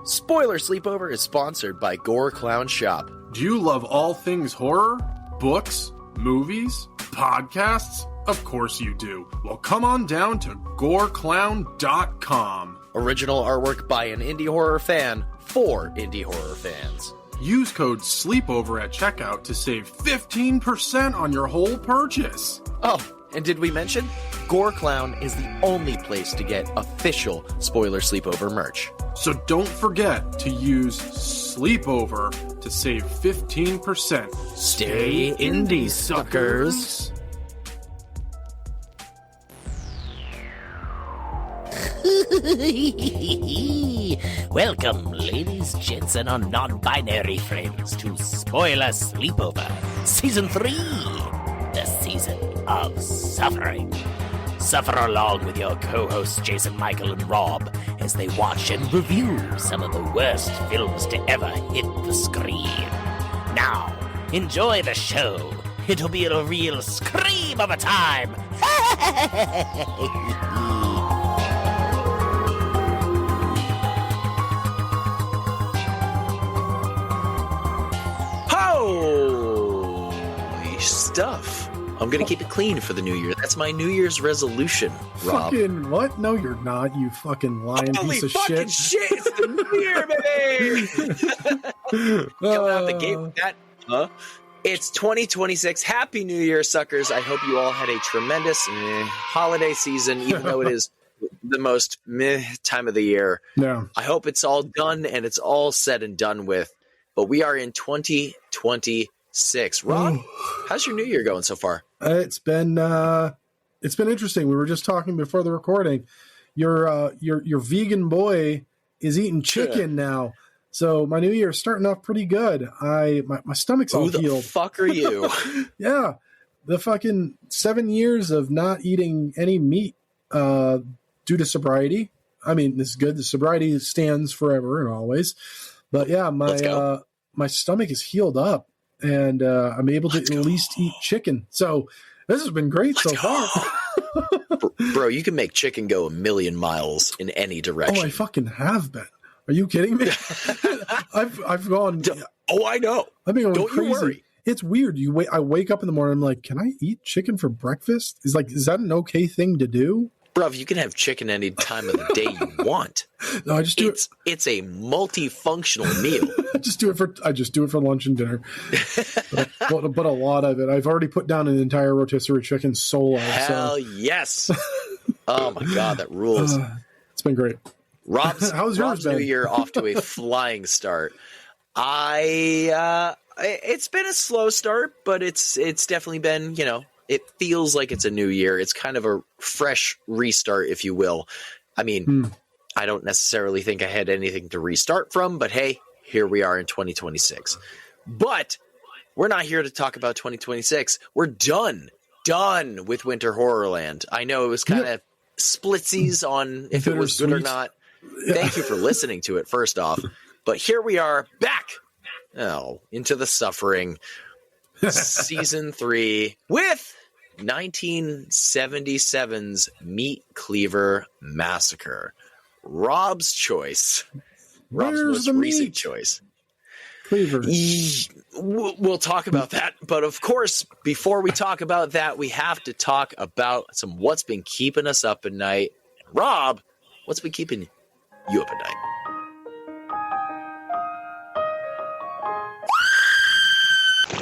Spoiler Sleepover is sponsored by Gore Clown Shop. Do you love all things horror? Books? Movies? Podcasts? Of course you do. Well, come on down to goreclown.com. Original artwork by an indie horror fan for indie horror fans. Use code SLEEPOVER at checkout to save 15% on your whole purchase. Oh, and did we mention? Gore Clown is the only place to get official Spoiler Sleepover merch. So don't forget to use Sleepover to save 15%. Stay indie, suckers. Welcome, ladies, gents, and our non-binary friends to Spoiler Sleepover, Season 3, the season of suffering. Suffer along with your co-hosts Jason, Michael, and Rob as they watch and review some of the worst films to ever hit the screen. Now, enjoy the show. It'll be a real scream of a time. Holy stuff. I'm going to keep it clean for the new year. That's my New Year's resolution, Rob. Fucking what? No, you're not, you fucking lying piece of fucking shit. It's the new year, baby! Coming out the gate with that, huh? It's 2026. Happy New Year, suckers. I hope you all had a tremendous holiday season, even though it is the most meh time of the year. Yeah. I hope it's all done and it's all said and done with. But we are in 2026. Rob, how's your new year going so far? It's been interesting. We were just talking before the recording. Your vegan boy is eating chicken now. So my new year is starting off pretty good. My stomach's all healed. Who the fuck are you? Yeah. The fucking 7 years of not eating any meat due to sobriety. I mean, this is good. The sobriety stands forever and always. But yeah, my stomach is healed up. And I'm able to at least eat chicken. So this has been great so far. Bro, you can make chicken go a million miles in any direction. Oh, I fucking have been. Are you kidding me? I've gone. Oh, I know. I've been going Don't crazy. You worry. It's weird. I wake up in the morning. I'm like, can I eat chicken for breakfast? Is that an okay thing to do? Bruv, you can have chicken any time of the day you want. No, I just do it. It's a multifunctional meal. I just do it for lunch and dinner. but a lot of it. I've already put down an entire rotisserie chicken solo. Hell yes. Oh my god, that rules. It's been great. How's yours been? New Year off to a flying start. It's been a slow start, but it's definitely been, it feels like it's a new year. It's kind of a fresh restart, if you will. I mean, I don't necessarily think I had anything to restart from, but hey, here we are in 2026. But we're not here to talk about 2026. We're done with Winter Horrorland. I know it was kind of splitsies on if it was good or not. Thank you for listening to it, first off. But here we are back into the suffering. Season 3 with 1977's MEATCLEAVER Massacre. Rob's choice. Rob's most recent choice. Cleaver. We'll talk about that. But of course, before we talk about that, we have to talk about what's been keeping us up at night. Rob, what's been keeping you up at night?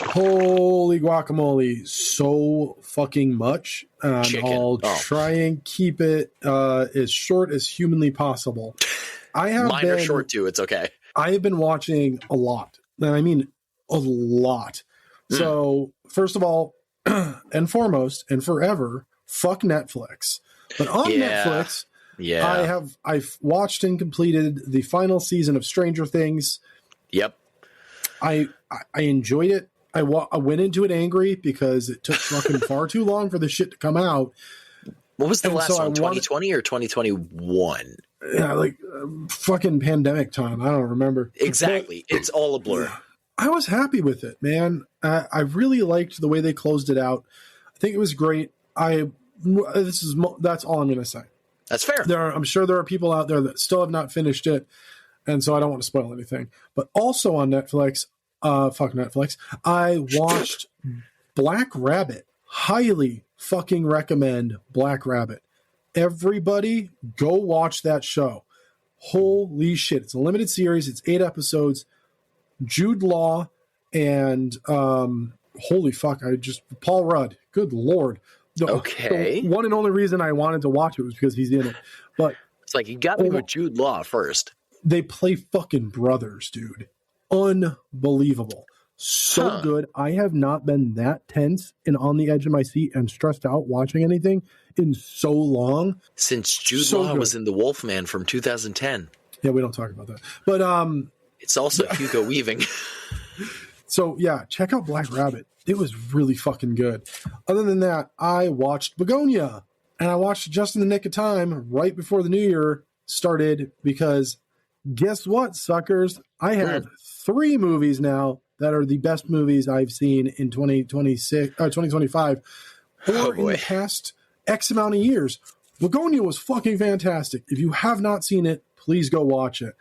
Holy guacamole, so fucking much. I'll try and keep it as short as humanly possible. Mine are short too, it's okay. I have been watching a lot, and I mean a lot. So, first of all, and foremost, and forever, fuck Netflix. But on Netflix, I've watched and completed the final season of Stranger Things. Yep. I enjoyed it. I went into it angry because it took fucking far too long for the shit to come out. What was the last one? 2020 or 2021? Yeah, like fucking pandemic time. I don't remember. Exactly. It's all a blur. I was happy with it, man. I really liked the way they closed it out. I think it was great. That's all I'm going to say. That's fair. I'm sure there are people out there that still have not finished it. And so I don't want to spoil anything. But also on Netflix, fuck Netflix, I watched Black Rabbit. Highly fucking recommend Black Rabbit. Everybody go watch that show. Holy shit. It's a limited series. It's 8 episodes. Jude Law and holy fuck, Paul Rudd. Good Lord. Okay. The one and only reason I wanted to watch it was because he's in it. But it's like you got me with Jude Law first. They play fucking brothers, dude. Unbelievable. So good. I have not been that tense and on the edge of my seat and stressed out watching anything in so long. Since Jude Law was in The Wolfman from 2010. Yeah, we don't talk about that. But it's also Hugo Weaving. So yeah, check out Black Rabbit. It was really fucking good. Other than that, I watched Begonia. And I watched it just in the nick of time right before the new year started because guess what, suckers? I have 3 movies now that are the best movies I've seen in 2025 or in the past X amount of years. Begonia was fucking fantastic. If you have not seen it, please go watch it.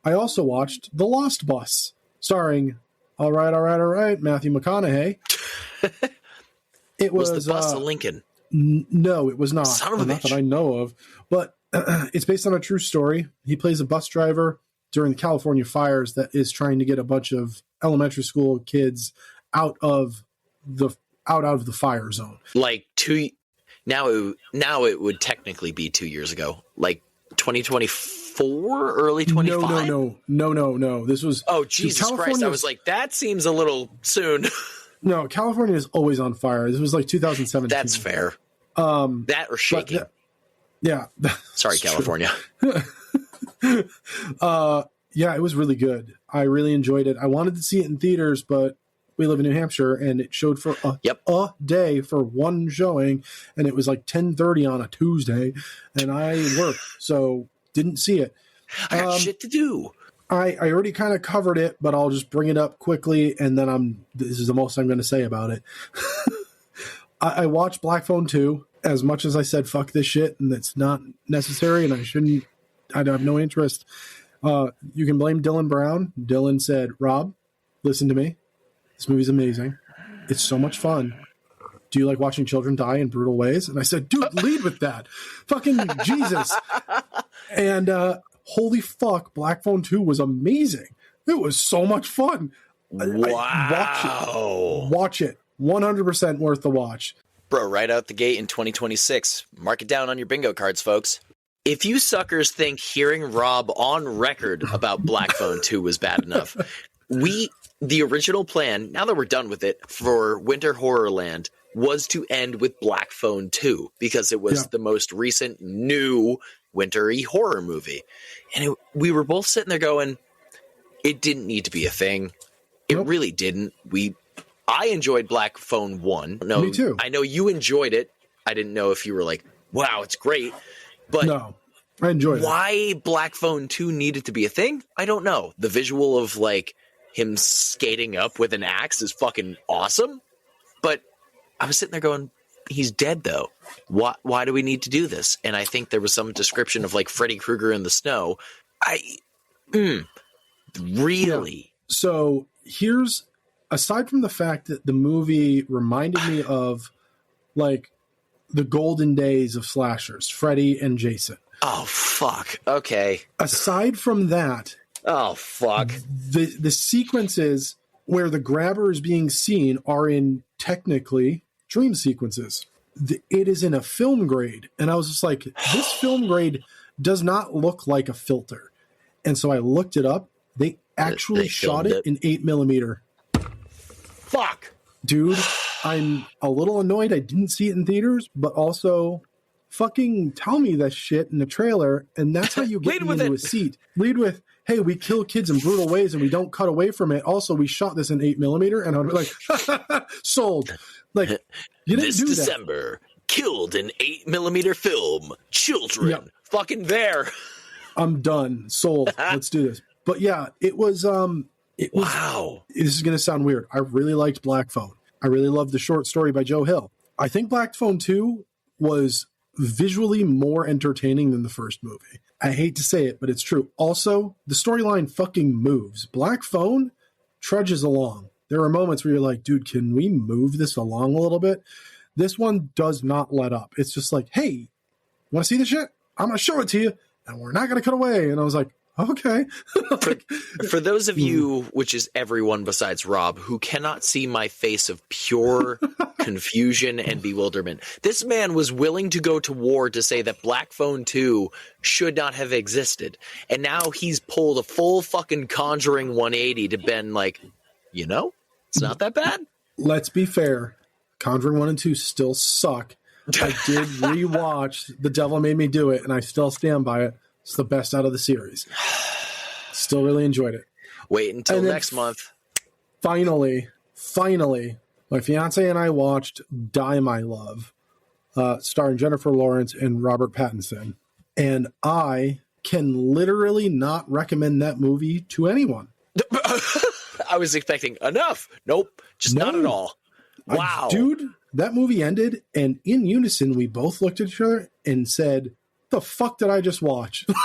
I also watched The Lost Bus, starring, all right, Matthew McConaughey. It was the bus a Lincoln? No, it was not. Son of a not bitch. that I know of. But it's based on a true story. He plays a bus driver during the California fires that is trying to get a bunch of elementary school kids out of the fire zone. Like now it would technically be 2 years ago, like 2024, early 25. No. This was Jesus Christ! I was like, that seems a little soon. No, California is always on fire. This was like 2017. That's fair. That or shaking. Yeah. Sorry, California. Yeah, it was really good. I really enjoyed it. I wanted to see it in theaters, but we live in New Hampshire, and it showed for a day for one showing, and it was like 10:30 on a Tuesday, and I worked, so didn't see it. I got shit to do. I already kind of covered it, but I'll just bring it up quickly, and then this is the most I'm going to say about it. I watched Black Phone 2. As much as I said, fuck this shit, and it's not necessary, and I have no interest. You can blame Dylan Brown. Dylan said, Rob, listen to me. This movie's amazing. It's so much fun. Do you like watching children die in brutal ways? And I said, dude, lead with that. Fucking Jesus. And holy fuck, Black Phone 2 was amazing. It was so much fun. Wow. Watch it. 100% worth the watch. Bro, right out the gate in 2026. Mark it down on your bingo cards, folks. If you suckers think hearing Rob on record about Black Phone 2 was bad enough, the original plan, now that we're done with it, for Winter Horrorland was to end with Black Phone 2 because it was the most recent new wintery horror movie. And we were both sitting there going, it didn't need to be a thing. It really didn't. I enjoyed Black Phone 1. No, me too. I know you enjoyed it. I didn't know if you were like, wow, it's great. But no, I enjoyed it. Why Black Phone 2 needed to be a thing? I don't know. The visual of like him skating up with an axe is fucking awesome. But I was sitting there going, he's dead though. Why do we need to do this? And I think there was some description of like Freddy Krueger in the snow. Really? Yeah. So here's, aside from the fact that the movie reminded me of like the golden days of slashers, Freddy and Jason. Oh, fuck. Okay. Aside from that. Oh, fuck. The sequences where the grabber is being seen are in technically dream sequences. It is in a film grade. And I was just like, this film grade does not look like a filter. And so I looked it up. They actually shot it in 8mm. Fuck. Dude, I'm a little annoyed I didn't see it in theaters, but also fucking tell me that shit in the trailer, and that's how you get me into a seat. Lead with, hey, we kill kids in brutal ways and we don't cut away from it. Also, we shot this in 8mm, and I'm like, sold. Like, you didn't do that. This December, killed in 8mm film, children, fucking there. I'm done. Sold. Let's do this. But yeah, it was wow. This is going to sound weird. I really liked Black Phone. I really loved the short story by Joe Hill. I think Black Phone 2 was visually more entertaining than the first movie. I hate to say it, but it's true. Also, the storyline fucking moves. Black Phone trudges along. There are moments where you're like, dude, can we move this along a little bit? This one does not let up. It's just like, hey, want to see this shit? I'm going to show it to you, and we're not going to cut away. And I was like, okay. For those of you, which is everyone besides Rob, who cannot see my face of pure confusion and bewilderment, this man was willing to go to war to say that Black Phone 2 should not have existed. And now he's pulled a full fucking Conjuring 180 to been like, it's not that bad. Let's be fair. Conjuring 1 and 2 still suck. I did rewatch The Devil Made Me Do It, and I still stand by it. It's the best out of the series. Still really enjoyed it. Wait until next month. Finally, my fiance and I watched Die My Love, starring Jennifer Lawrence and Robert Pattinson. And I can literally not recommend that movie to anyone. I was expecting enough. Nope. Just not at all. Wow. Dude, that movie ended, and in unison, we both looked at each other and said, the fuck did I just watch? And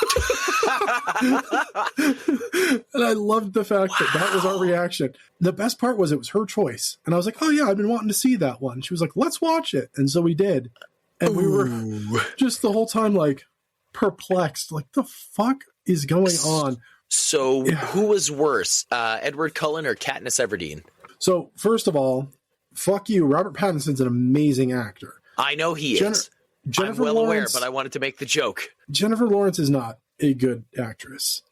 I loved the fact that was our reaction. The best part was it was her choice. And I was like, oh yeah, I've been wanting to see that one. She was like, let's watch it. And so we did. And we were just the whole time like perplexed. Like, the fuck is going on? So who was worse, Edward Cullen or Katniss Everdeen? So first of all, fuck you. Robert Pattinson's an amazing actor. I know he is. Jennifer I'm well Lawrence, aware, but I wanted to make the joke. Jennifer Lawrence is not a good actress.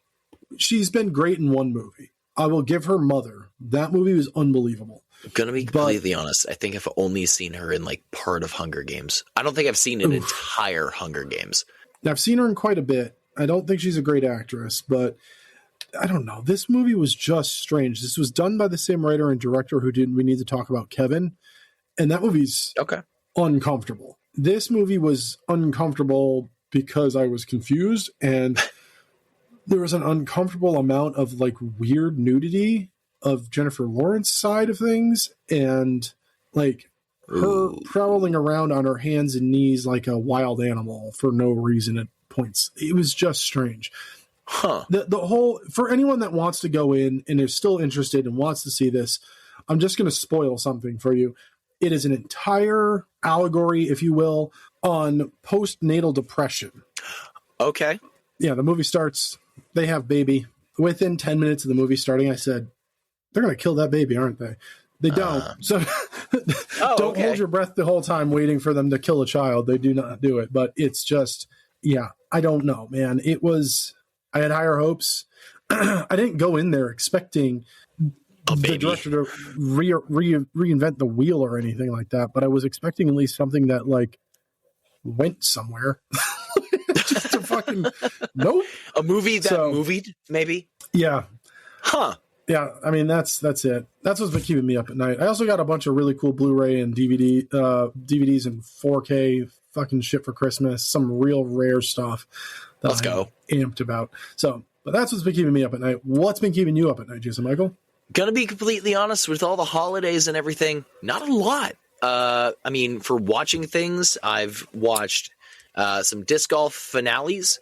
She's been great in one movie. I will give her Mother. That movie was unbelievable. I'm going to be completely honest. I think I've only seen her in like part of Hunger Games. I don't think I've seen an entire Hunger Games. I've seen her in quite a bit. I don't think she's a great actress, but I don't know. This movie was just strange. This was done by the same writer and director who did We Need to Talk About Kevin. And that movie's uncomfortable. This movie was uncomfortable because I was confused, and there was an uncomfortable amount of like weird nudity of Jennifer Lawrence side of things, and like her prowling around on her hands and knees like a wild animal for no reason at points. It was just strange. The whole, for anyone that wants to go in and is still interested and wants to see this, I'm just going to spoil something for you. It is an entire allegory, if you will, on postnatal depression. Okay. Yeah, the movie starts, they have baby. Within 10 minutes of the movie starting, I said, they're going to kill that baby, aren't they? They don't. So don't hold your breath the whole time waiting for them to kill a child. They do not do it. But it's just, I don't know, man. I had higher hopes. I didn't go in there expecting the director to reinvent the wheel or anything like that, but I was expecting at least something that like went somewhere. Just to fucking nope. A movie that movied, maybe. Yeah. Huh. Yeah. I mean, that's it. That's what's been keeping me up at night. I also got a bunch of really cool Blu-ray and DVDs and 4K fucking shit for Christmas. Some real rare stuff. Let's go. Amped about. So, but that's what's been keeping me up at night. What's been keeping you up at night, Jason Michael? Gonna be completely honest, with all the holidays and everything, not a lot. I mean, for watching things, I've watched some disc golf finales,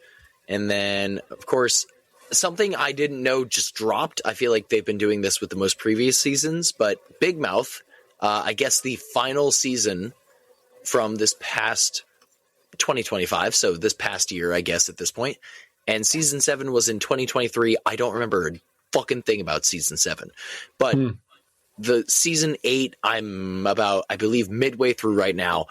and then, of course, something I didn't know just dropped. I feel like they've been doing this with the most previous seasons, but Big Mouth, I guess the final season from this past 2025, so this past year, I guess, at this point, and season 7 was in 2023. I don't remember a fucking thing about season 7, but the season 8, I'm about, I believe, midway through right now.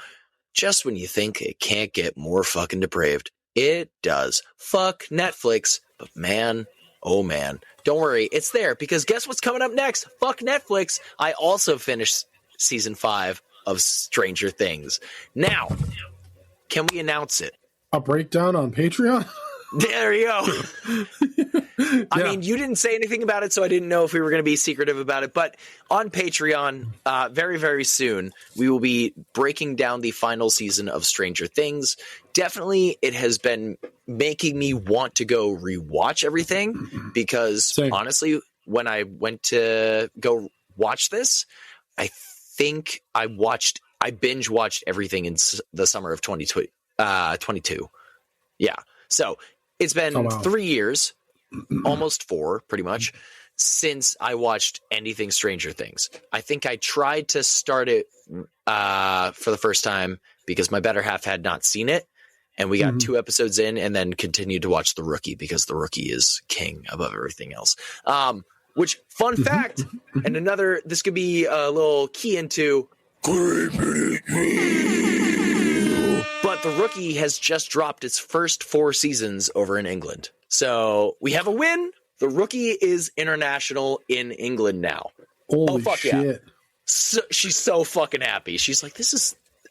Just when you think it can't get more fucking depraved, it does. Fuck Netflix, but man, oh man, don't worry, it's there, because guess what's coming up next? Fuck Netflix. I also finished season 5 of Stranger Things. Now, can we announce it? A breakdown on Patreon? There you go. I mean, you didn't say anything about it, so I didn't know if we were going to be secretive about it. But on Patreon, very, very soon, we will be breaking down the final season of Stranger Things. Definitely, it has been making me want to go rewatch everything because, honestly, when I went to go watch this, I think I binge watched everything in the summer of 2022. Yeah. So It's been 3 years, almost 4, pretty much, since I watched anything Stranger Things. I think I tried to start it for the first time because my better half had not seen it. And we got 2 episodes in and then continued to watch The Rookie because The Rookie is king above everything else. Which, fun fact, and this could be a little key into... But The Rookie has just dropped its first 4 seasons over in England. So we have a win. The Rookie is international in England now. Holy shit. Yeah. So, she's so fucking happy. She's like,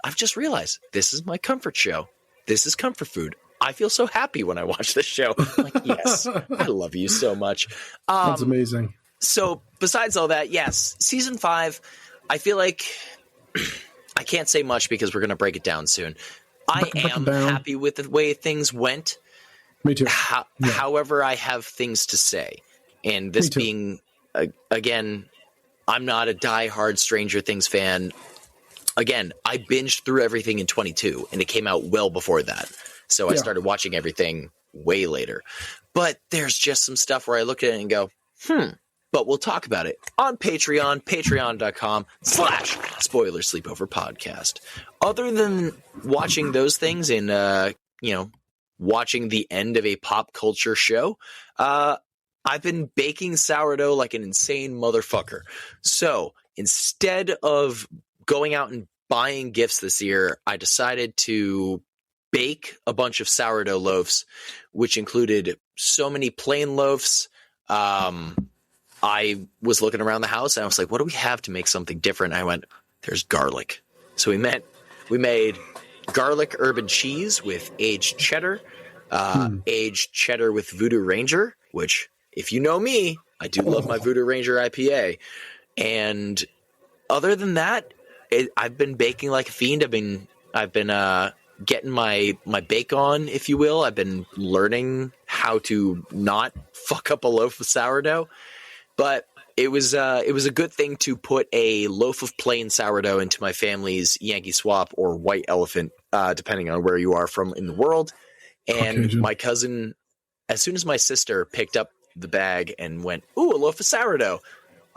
I've just realized this is my comfort show. This is comfort food. I feel so happy when I watch this show. I'm like, yes, I love you so much. That's amazing. So besides all that, yes, season 5, I feel like I can't say much because we're going to break it down soon. I am happy with the way things went. Me too. However, I have things to say. And this being, again, I'm not a diehard Stranger Things fan. Again, I binged through everything in 22, and it came out well before that. So I started watching everything way later. But there's just some stuff where I look at it and go, But we'll talk about it on Patreon, patreon.com/Spoiler Sleepover Podcast. Other than watching those things and, watching the end of a pop culture show, I've been baking sourdough like an insane motherfucker. So instead of going out and buying gifts this year, I decided to bake a bunch of sourdough loaves, which included so many plain loaves. I was looking around the house and I was like, what do we have to make something different? And I went, there's garlic. So we made garlic urban cheese with aged cheddar, aged cheddar with Voodoo Ranger, which, if you know me, I do love my Voodoo Ranger IPA. And other than that, I've been baking like a fiend. I've been getting my bake on, if you will. I've been learning how to not fuck up a loaf of sourdough. But it was a good thing to put a loaf of plain sourdough into my family's Yankee Swap or White Elephant, depending on where you are from in the world. And Caucasian. My cousin, as soon as my sister picked up the bag and went, ooh, a loaf of sourdough.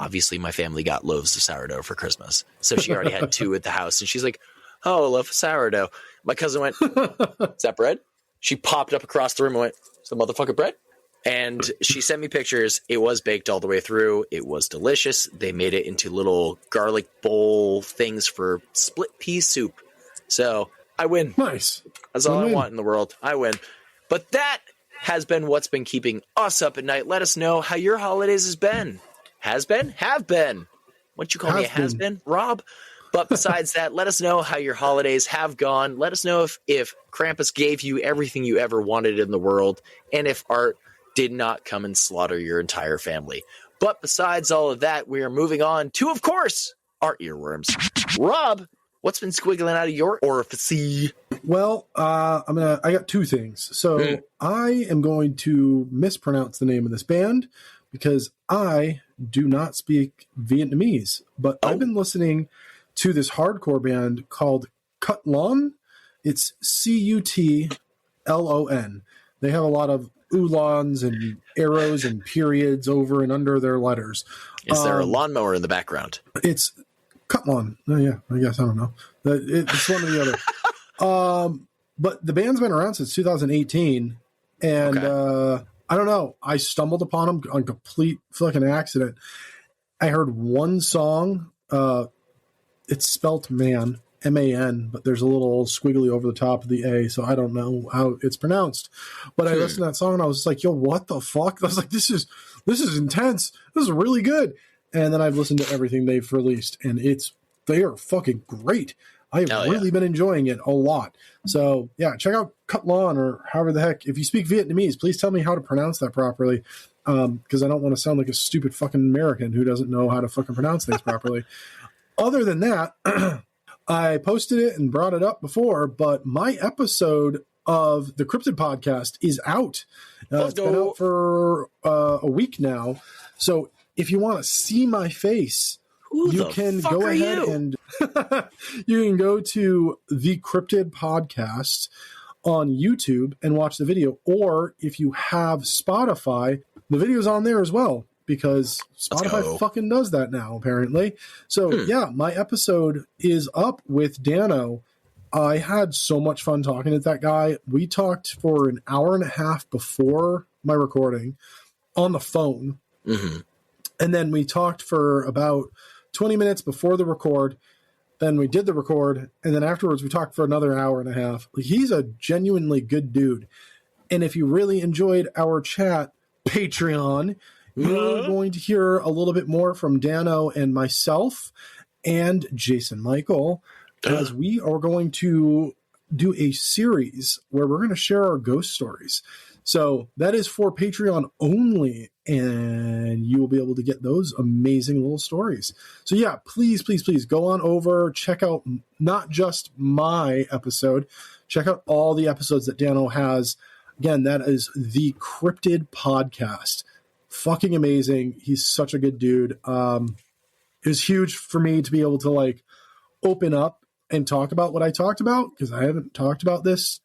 Obviously, my family got loaves of sourdough for Christmas. So she already had 2 at the house. And she's like, oh, a loaf of sourdough. My cousin went, is that bread? She popped up across the room and went, is the motherfucker bread? And she sent me pictures. It was baked all the way through. It was delicious. They made it into little garlic bowl things for split pea soup. So I win. Nice. That's all I want in the world. I win. But that has been what's been keeping us up at night. Let us know how your holidays has been. Has been? Have been. What'd you call me? A has been, Rob? But besides that, let us know how your holidays have gone. Let us know if Krampus gave you everything you ever wanted in the world, and if Art did not come and slaughter your entire family. But besides all of that, we are moving on to, of course, our earworms. Rob, what's been squiggling out of your orifice? Well, I got 2 things. So I am going to mispronounce the name of this band because I do not speak Vietnamese, but I've been listening to this hardcore band called Cutlon. It's Cutlon. They have a lot of oolons and arrows and periods over and under their letters. Is there a lawnmower in the background? It's Cutlon. Oh, yeah, I guess. I don't know. It's one or the other. But the band's been around since 2018. And I don't know. I stumbled upon them on complete fucking accident. I heard one song. It's spelt man. M-A-N, but there's a little squiggly over the top of the A, so I don't know how it's pronounced. But I listened to that song and I was like, yo, what the fuck? I was like, this is intense. This is really good. And then I've listened to everything they've released, and they are fucking great. I have really been enjoying it a lot. So yeah, check out Cutlon or however the heck. If you speak Vietnamese, please tell me how to pronounce that properly. Because I don't want to sound like a stupid fucking American who doesn't know how to fucking pronounce things properly. Other than that, I posted it and brought it up before, but my episode of the Cryptid podcast is out. It's been out for a week now. So if you want to see my face, you can go ahead and you can go to the Cryptid podcast on YouTube and watch the video. Or if you have Spotify, the video's on there as well, because Spotify fucking does that now, apparently. So, yeah, my episode is up with Dano. I had so much fun talking to that guy. We talked for an hour and a half before my recording on the phone. Mm-hmm. And then we talked for about 20 minutes before the record. Then we did the record. And then afterwards, we talked for another hour and a half. He's a genuinely good dude. And if you really enjoyed our chat, Patreon, you're going to hear a little bit more from Dano and myself and Jason Michael, as we are going to do a series where we're going to share our ghost stories. So that is for Patreon only, and you will be able to get those amazing little stories. So yeah, please, please, please go on over, check out not just my episode, check out all the episodes that Dano has. Again, that is the Cryptid Podcast. Fucking amazing. He's such a good dude. It was huge for me to be able to like open up and talk about what I talked about, because I haven't talked about this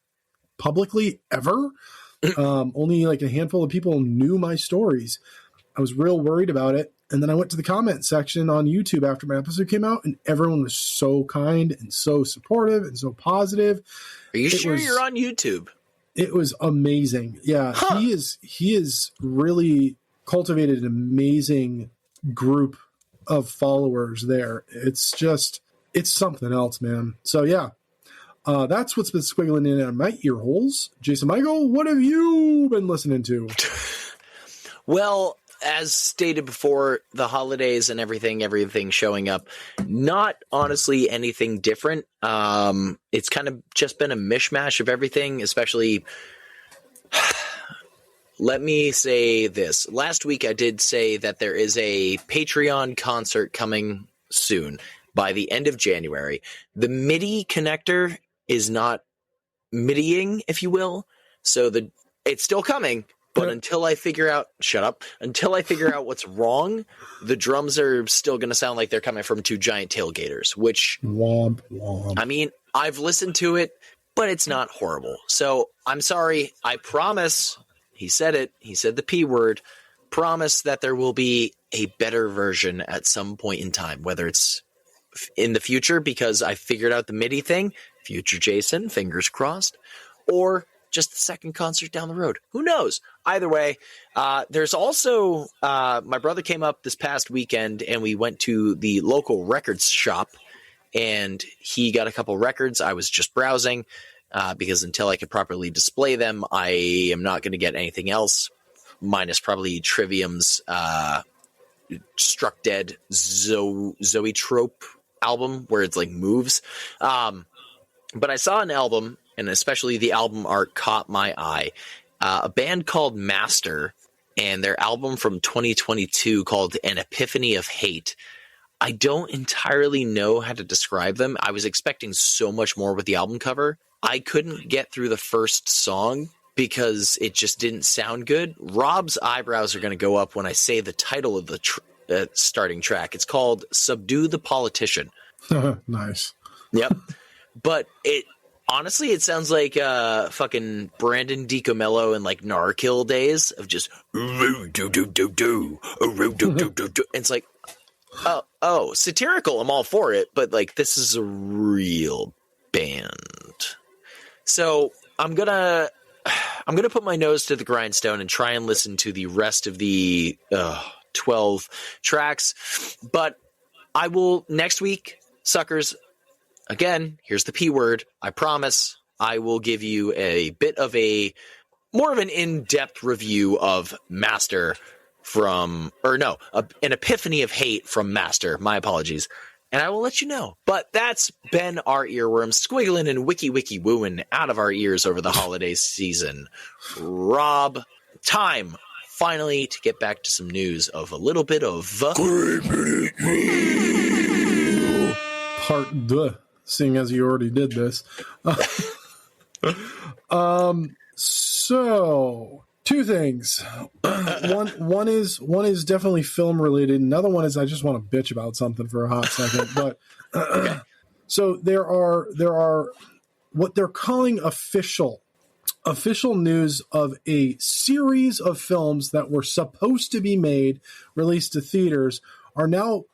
publicly ever. Only like a handful of people knew my stories. I was real worried about it. And then I went to the comment section on YouTube after my episode came out, and everyone was so kind and so supportive and so positive. Are you sure you're on YouTube? It was amazing. Yeah, he is really cultivated an amazing group of followers there. It's something else, man. So yeah, that's what's been squiggling in my ear holes. Jason Michael, what have you been listening to? Well, as stated before, the holidays and everything showing up, not honestly anything different. It's kind of just been a mishmash of everything, especially. Let me say this. Last week I did say that there is a Patreon concert coming soon by the end of January. The MIDI connector is not MIDIing, if you will. So it's still coming, but until I figure out what's wrong, the drums are still going to sound like they're coming from two giant tailgaters, which womp, womp. I mean, I've listened to it, but it's not horrible. So I'm sorry. I promise. He said it. He said the P word. Promise that there will be a better version at some point in time, whether it's in the future because I figured out the MIDI thing, future Jason, fingers crossed, or just the second concert down the road. Who knows? Either way, there's also my brother came up this past weekend and we went to the local records shop and he got a couple records. I was just browsing. Because until I could properly display them, I am not going to get anything else, minus probably Trivium's Struck Dead Zoetrope album, where it's like moves. But I saw an album, and especially the album art caught my eye. A band called Master, and their album from 2022 called An Epiphany of Hate. I don't entirely know how to describe them. I was expecting so much more with the album cover. I couldn't get through the first song because it just didn't sound good. Rob's eyebrows are going to go up when I say the title of the starting track. It's called Subdue the Politician. Nice. Yep. But honestly, it sounds like fucking Brandon DiCamillo in like Narkill days of just it's like, oh, satirical. I'm all for it. But like, this is a real band. So I'm gonna put my nose to the grindstone and try and listen to the rest of the 12 tracks. But I will next week, suckers. Again, here's the P word. I promise I will give you a bit of more of an in-depth review of Master an Epiphany of Hate from Master. My apologies. And I will let you know. But that's been our earworm squiggling and wiki wooing out of our ears over the holiday season. Rob, time finally to get back to some news of a little bit of part deux, seeing as you already did this. So two things. One is definitely film related. Another one is I just want to bitch about something for a hot second. But okay. So there are what they're calling official official news of a series of films that were supposed to be made, released to theaters, are now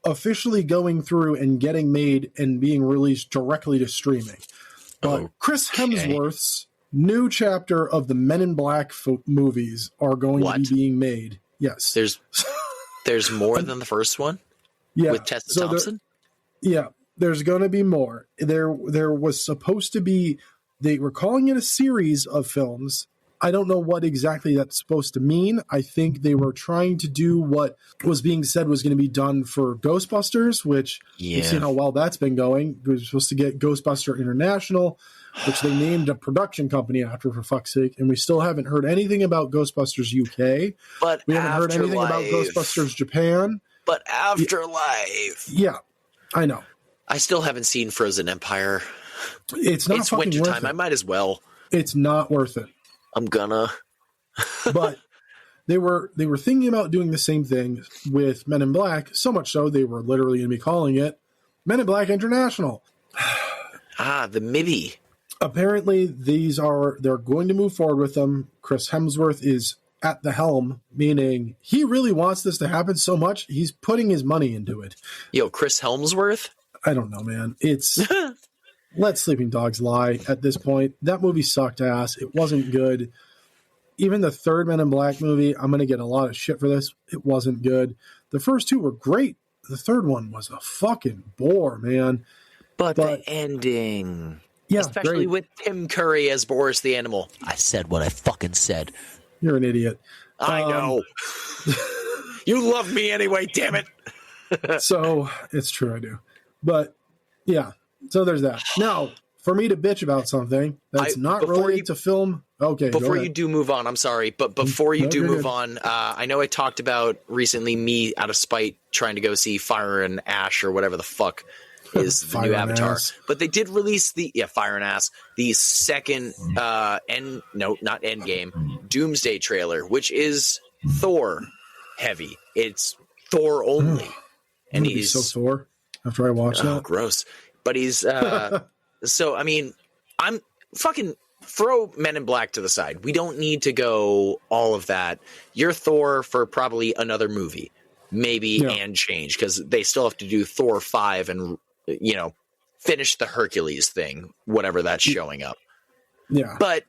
officially going through and getting made and being released directly to streaming. But Chris Hemsworth's new chapter of the Men in Black movies are going to be being made. Yes. There's more than the first one? Yeah. With Tessa Thompson? There's going to be more. There was supposed to be, they were calling it a series of films. I don't know what exactly that's supposed to mean. I think they were trying to do what was being said was going to be done for Ghostbusters, which you've seen how well that's been going. We were supposed to get Ghostbuster International, which they named a production company after, for fuck's sake, and we still haven't heard anything about Ghostbusters UK. But we haven't heard anything about Ghostbusters Japan. But Afterlife. Yeah, I know. I still haven't seen Frozen Empire. It's not fucking wintertime. worth it. I might as well. It's not worth it. I'm gonna. But they were thinking about doing the same thing with Men in Black, so much so they were literally going to be calling it Men in Black International. The MIDI. Apparently, they're going to move forward with them. Chris Hemsworth is at the helm, meaning he really wants this to happen so much, he's putting his money into it. Yo, Chris Helmsworth? I don't know, man. It's... Let sleeping dogs lie at this point. That movie sucked ass. It wasn't good. Even the third Men in Black movie, I'm going to get a lot of shit for this. It wasn't good. The first two were great. The third one was a fucking bore, man. But the ending. Yeah, especially with Tim Curry as Boris the Animal. I said what I fucking said. You're an idiot. I know. You love me anyway, damn it. So, it's true, I do. But, yeah. So there's that. Now, for me to bitch about something that's not related to film. Okay. Before you do move on, I'm sorry, but before you do move on, I know I talked about recently me out of spite trying to go see Fire and Ash or whatever the fuck is the new Avatar. But they did release Fire and Ash, the second not Endgame, Doomsday trailer, which is Thor heavy. It's Thor only. And he's so Thor after I watch that. Gross. But he's so I mean, I'm fucking throw Men in Black to the side. We don't need to go all of that. You're Thor for probably another movie, maybe, and change, because they still have to do Thor 5 and finish the Hercules thing, whatever that's showing up. Yeah. But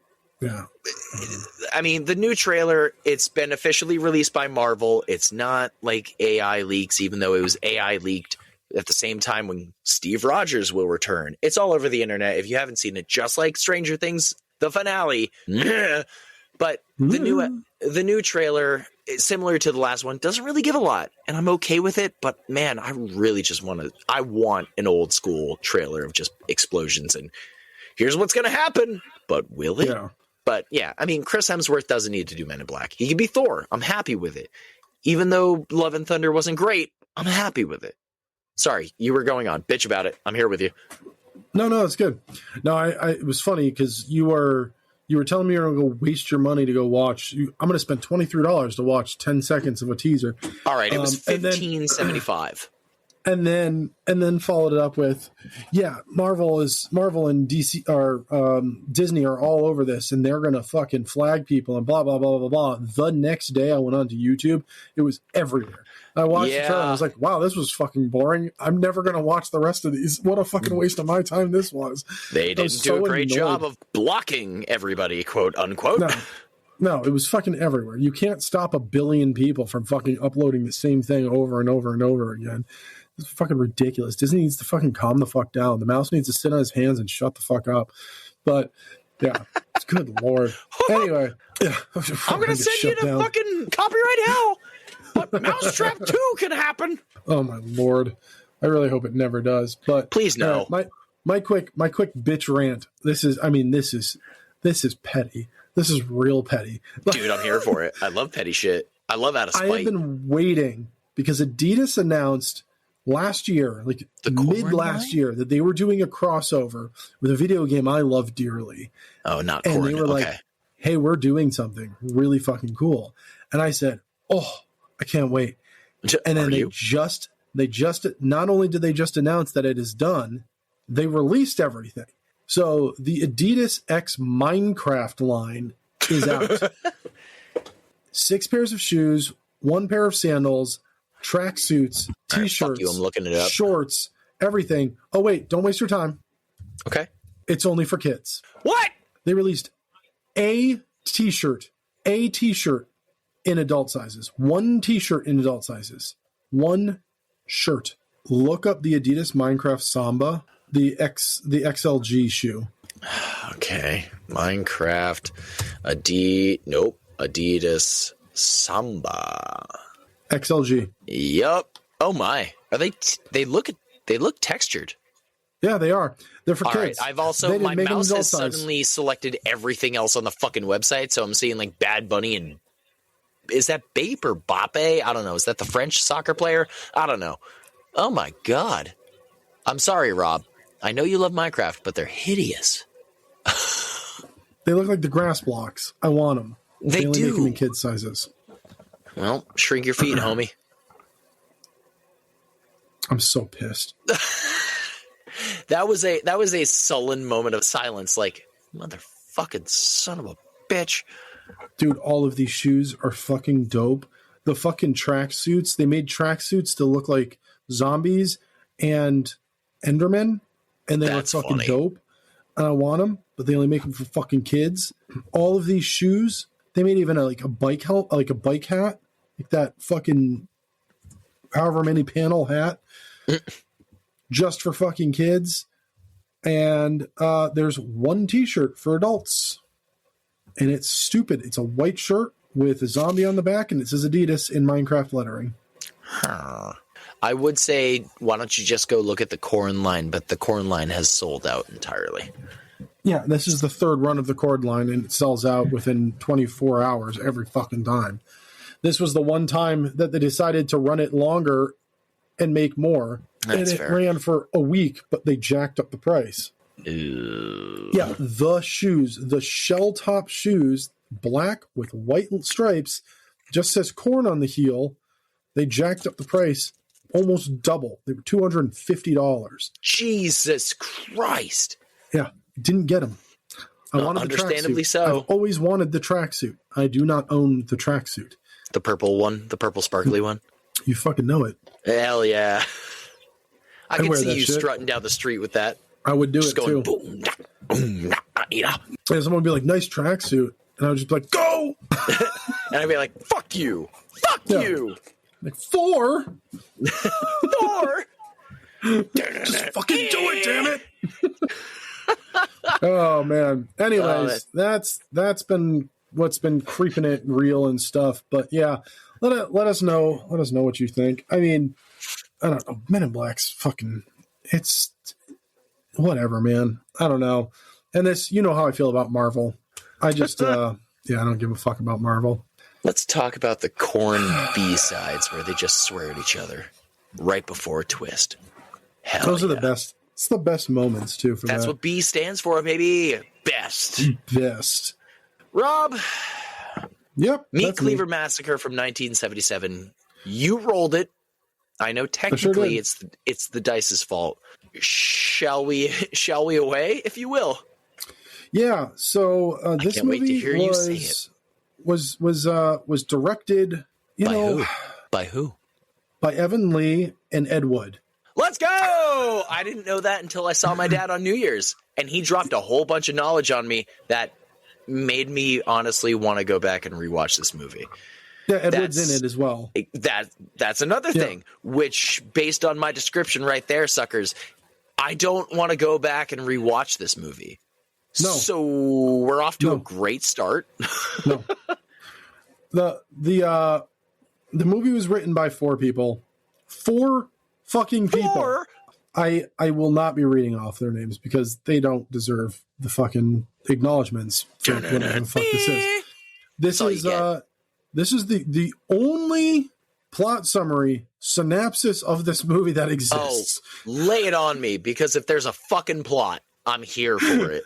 I mean, the new trailer, it's been officially released by Marvel. It's not like AI leaks, even though it was AI leaked at the same time when Steve Rogers will return. It's all over the internet. If you haven't seen it, just like Stranger Things, the finale. But the new trailer, similar to the last one, doesn't really give a lot, and I'm okay with it. But man, I really just want an old school trailer of just explosions and here's what's going to happen. But will it? Yeah. But yeah, I mean, Chris Hemsworth doesn't need to do Men in Black. He can be Thor. I'm happy with it. Even though Love and Thunder wasn't great, I'm happy with it. Sorry, you were going on. Bitch about it. I'm here with you. No, it's good. No, it was funny because you were telling me you're going to go waste your money to go watch. I'm going to spend $23 to watch 10 seconds of a teaser. All right, it was $15.75. And then followed it up with, Marvel and DC or Disney are all over this, and they're going to fucking flag people and blah blah blah blah blah. The next day, I went onto YouTube. It was everywhere. I watched the trailer. I was like, wow, this was fucking boring. I'm never going to watch the rest of these. What a fucking waste of my time this was. They didn't do a great job of blocking everybody, quote unquote. No, it was fucking everywhere. You can't stop a billion people from fucking uploading the same thing over and over and over again. It's fucking ridiculous. Disney needs to fucking calm the fuck down. The mouse needs to sit on his hands and shut the fuck up. But yeah, good lord. Anyway, I'm gonna send you to fucking copyright hell. But Mousetrap 2 can happen. Oh my lord! I really hope it never does. But please no. My quick bitch rant. This is petty. This is real petty. Dude, I'm here for it. I love petty shit. I love out of spite. I have been waiting because Adidas announced last year, like mid last year, that they were doing a crossover with a video game I love dearly. Oh, not and Corn. They were like, hey, we're doing something really fucking cool. And I said, oh, I can't wait. And then they just not only did they just announce that it is done, they released everything. So the Adidas X Minecraft line is out. 6 pairs of shoes, 1 pair of sandals, tracksuits, t-shirts, fuck you, I'm looking it up. Shorts, everything. Oh, wait, don't waste your time. Okay. It's only for kids. What? They released a t-shirt in adult sizes. 1 t-shirt in adult sizes. 1 shirt. Look up the Adidas Minecraft Samba, the XLG shoe. Okay. Minecraft, Adidas Samba. XLG. Yup. Oh my. Are they look textured. Yeah, they are. They're for All kids. Right. I've also, my mouse has suddenly selected everything else on the fucking website, so I'm seeing like Bad Bunny and is that Bape or Bape? I don't know. Is that the French soccer player? I don't know. Oh my God. I'm sorry, Rob. I know you love Minecraft, but they're hideous. They look like the grass blocks. I want them. They only do. Make them in kid sizes. Well, shrink your feet, homie. I'm so pissed. That was a sullen moment of silence. Like, motherfucking son of a bitch. Dude, all of these shoes are fucking dope. The fucking tracksuits, they made tracksuits to look like zombies and Endermen, and they look fucking dope. And I want them, but they only make them for fucking kids. All of these shoes, they made even a bike hat, like that fucking however many panel hat, just for fucking kids. And there's 1 t-shirt for adults. And it's stupid. It's a white shirt with a zombie on the back, and it says Adidas in Minecraft lettering. I would say, why don't you just go look at the corn line? But the corn line has sold out entirely. Yeah, this is the 3rd run of the cord line, and it sells out within 24 hours every fucking time. This was the one time that they decided to run it longer and make more. That's and it fair. ran for a week, but they jacked up the price. Ooh. Yeah, the shoes, the shell top shoes, black with white stripes, just says corn on the heel. They jacked up the price almost double. They were $250. Jesus Christ. Yeah, didn't get them. I wanted understandably the tracksuit. so. I've always wanted the tracksuit. I do not own the tracksuit. The purple one, the purple sparkly one. You fucking know it. Hell yeah. I can wear see that you shit. strutting down the street with that. I would do Just it going too. boom, boom, yeah. And someone would be like, nice tracksuit. And I would just be like, go! And I'd be like, fuck you. Fuck you. Like, 4? 4. Just fucking do it, damn it! Oh, man. Anyways, that's been what's been creeping it real and stuff. But yeah, let us know what you think. I mean, I don't know. Men in Black's fucking, it's whatever, man. I don't know. And this, you know how I feel about Marvel. I just, I don't give a fuck about Marvel. Let's talk about the corn B-sides where they just swear at each other right before a twist. Hell Those are yeah. the best. It's the best moments too for That's that. what B stands for, baby. Best. Best. Rob, Yep. MEATCLEAVER Massacre from 1977. You rolled it. I know technically it's the dice's fault. Shall we away, if you will? Yeah. So this can't wait to movie hear you say it. was directed, By who? by Evan Lee and Ed Wood. Let's go! I didn't know that until I saw my dad on New Year's, and he dropped a whole bunch of knowledge on me that made me honestly want to go back and rewatch this movie. Yeah, Ed Wood's in it as well. That's another thing, which, based on my description right there, suckers, I don't want to go back and rewatch this movie. No. So we're off to a great start. No. The movie was written by 4 people. 4 fucking people. 4? I will not be reading off their names because they don't deserve the fucking acknowledgments for whatever the fuck this is. This is the only plot summary synopsis of this movie that exists. Oh, lay it on me, because if there's a fucking plot, I'm here for it.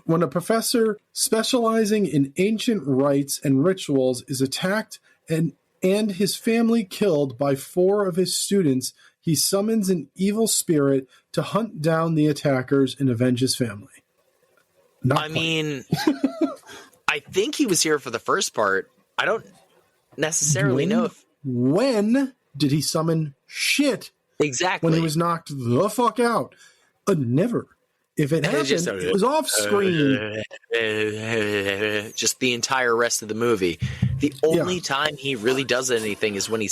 When a professor specializing in ancient rites and rituals is attacked and his family killed by 4 of his students, he summons an evil spirit to hunt down the attackers and avenge his family. I mean, I think he was here for the first part. I don't necessarily know if... When did he summon shit? Exactly. When he was knocked the fuck out? Never. If it happened, it was off screen. Just the entire rest of the movie. The only time he really does anything is when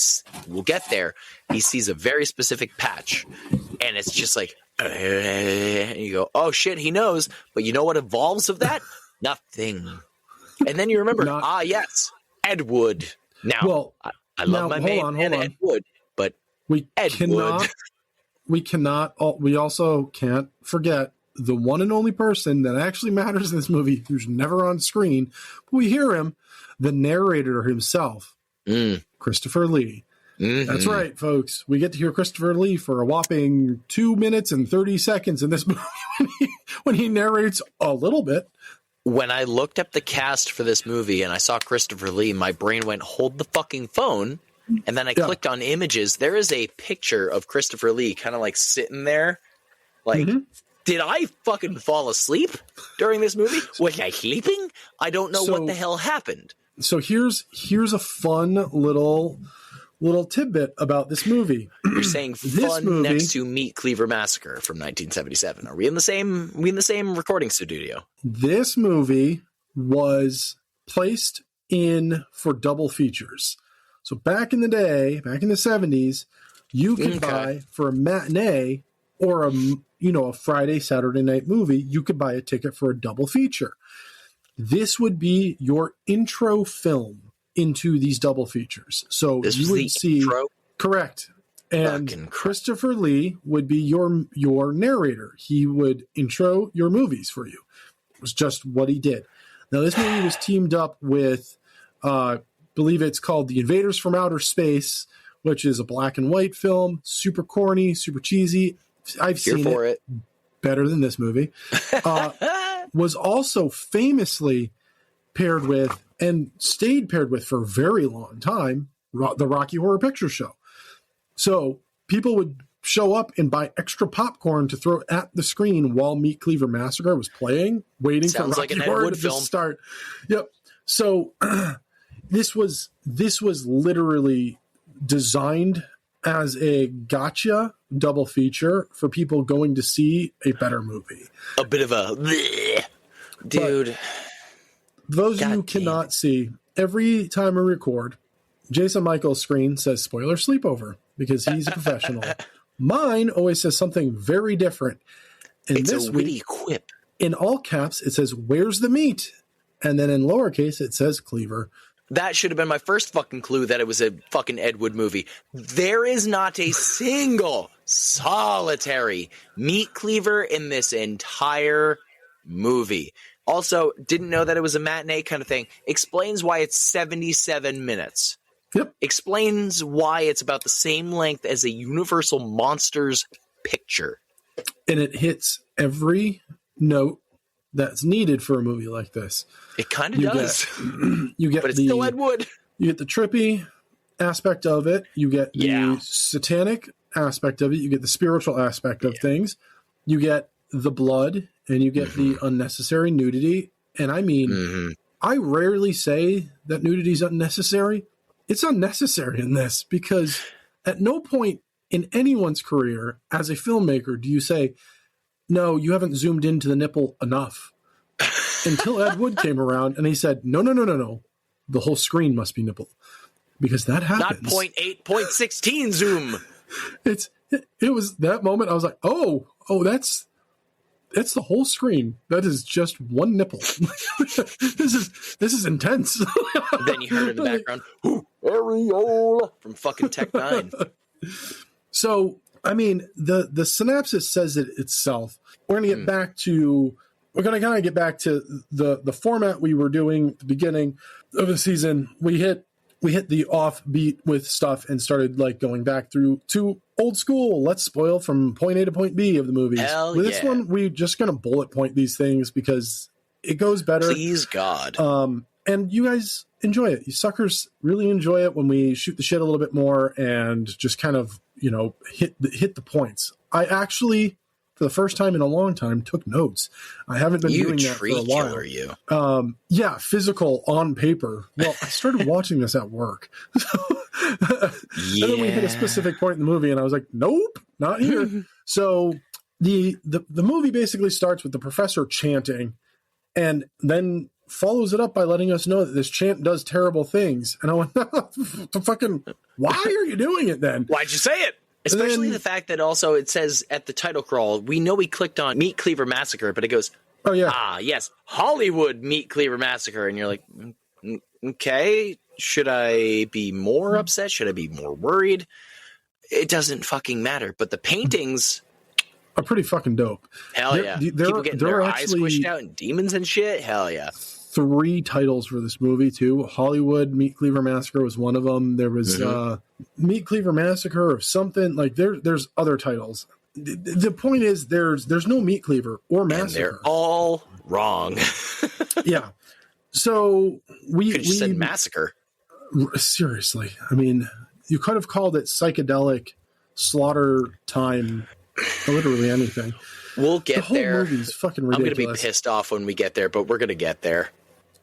we'll get there. He sees a very specific patch, and it's just like, and you go, oh shit, he knows. But you know what evolves of that? Nothing. And then you remember, yes, Ed Wood. Now, I love my man, Ed Wood, but we also can't forget the one and only person that actually matters in this movie, who's never on screen, but we hear him, the narrator himself, Christopher Lee. Mm-hmm. That's right, folks. We get to hear Christopher Lee for a whopping 2 minutes and 30 seconds in this movie when he narrates a little bit. When I looked up the cast for this movie and I saw Christopher Lee, my brain went, hold the fucking phone. And then I clicked on images. There is a picture of Christopher Lee kind of like sitting there. Like, did I fucking fall asleep during this movie? Was I sleeping? I don't know what the hell happened. So here's a fun little tidbit about this movie. You're saying fun next to MEATCLEAVER Massacre from 1977. Are we in the same recording studio? This movie was placed in for double features. So back in the day, back in the 70s, you could buy for a matinee or a Friday, Saturday night movie, you could buy a ticket for a double feature. This would be your intro film into these double features. So this you would see intro? Correct. And Christopher Lee would be your narrator. He would intro your movies for you. It was just what he did. Now this movie was teamed up with believe it's called The Invaders from Outer Space, which is a black and white film, super corny, super cheesy. I've seen it. Better than this movie. Was also famously paired with and stayed paired with for a very long time, the Rocky Horror Picture Show. So people would show up and buy extra popcorn to throw at the screen while MEATCLEAVER Massacre was playing, waiting for Rocky Horror to just start. Yep. So this was literally designed as a gotcha double feature for people going to see a better movie. A bit of a bleh, dude. But those of you who cannot see, every time we record, Jason Michael's screen says spoiler sleepover because he's a professional. Mine always says something very different. And it's a witty quip. In all caps, it says, "Where's the meat?" And then in lowercase, it says Cleaver. That should have been my first fucking clue that it was a fucking Ed Wood movie. There is not a single solitary MEATCLEAVER in this entire movie. Also, didn't know that it was a matinee kind of thing. Explains why it's 77 minutes. Yep. Explains why it's about the same length as a Universal Monsters picture. And it hits every note that's needed for a movie like this. It kind of does. You get but it's still Ed Wood. You get the trippy aspect of it. You get the satanic aspect of it. You get the spiritual aspect of things. You get the blood, and you get the unnecessary nudity. And I mean, I rarely say that nudity is unnecessary. It's unnecessary in this because at no point in anyone's career as a filmmaker do you say, no, you haven't zoomed into the nipple enough. Until Ed Wood came around and he said, no. The whole screen must be nipple. Because that happens. Not 0.8, 0.16 zoom. It was that moment I was like, oh, that's the whole screen. That is just one nipple. This is intense. Then you heard in the background, areola from fucking Tech 9. So, I mean, the synopsis says it itself. We're going to get back to the format we were doing at the beginning of the season. We hit the offbeat with stuff and started like going back through to old school. Let's spoil from point A to point B of the movies. With this one, we're just going to bullet point these things because it goes better. Please God. And you guys enjoy it. You suckers really enjoy it when we shoot the shit a little bit more and just kind of, hit the points. I actually for the first time in a long time, took notes. I haven't been doing that for a while. Killer, you. Yeah, physical on paper. Well, I started watching this at work. And then we hit a specific point in the movie, and I was like, nope, not here. So the movie basically starts with the professor chanting, and then follows it up by letting us know that this chant does terrible things. And I went, why are you doing it then? Why'd you say it? Especially the fact that also it says at the title crawl, we know we clicked on MEATCLEAVER Massacre, but it goes, oh yeah, yes, Hollywood MEATCLEAVER Massacre. And you're like, okay, should I be more upset? Should I be more worried? It doesn't fucking matter. But the paintings are pretty fucking dope. Hell yeah. People getting their eyes squished out and demons and shit. Hell yeah. 3 titles for this movie too. Hollywood MEATCLEAVER Massacre was one of them. There was MEATCLEAVER Massacre or something. Like there's other titles. The point is there's no MEATCLEAVER or Massacre. And they're all wrong. Yeah. So we said Massacre. Seriously. I mean, you could have called it psychedelic slaughter time. Literally anything. We'll get the whole there. Movie's fucking ridiculous. I'm going to be pissed off when we get there, but we're going to get there.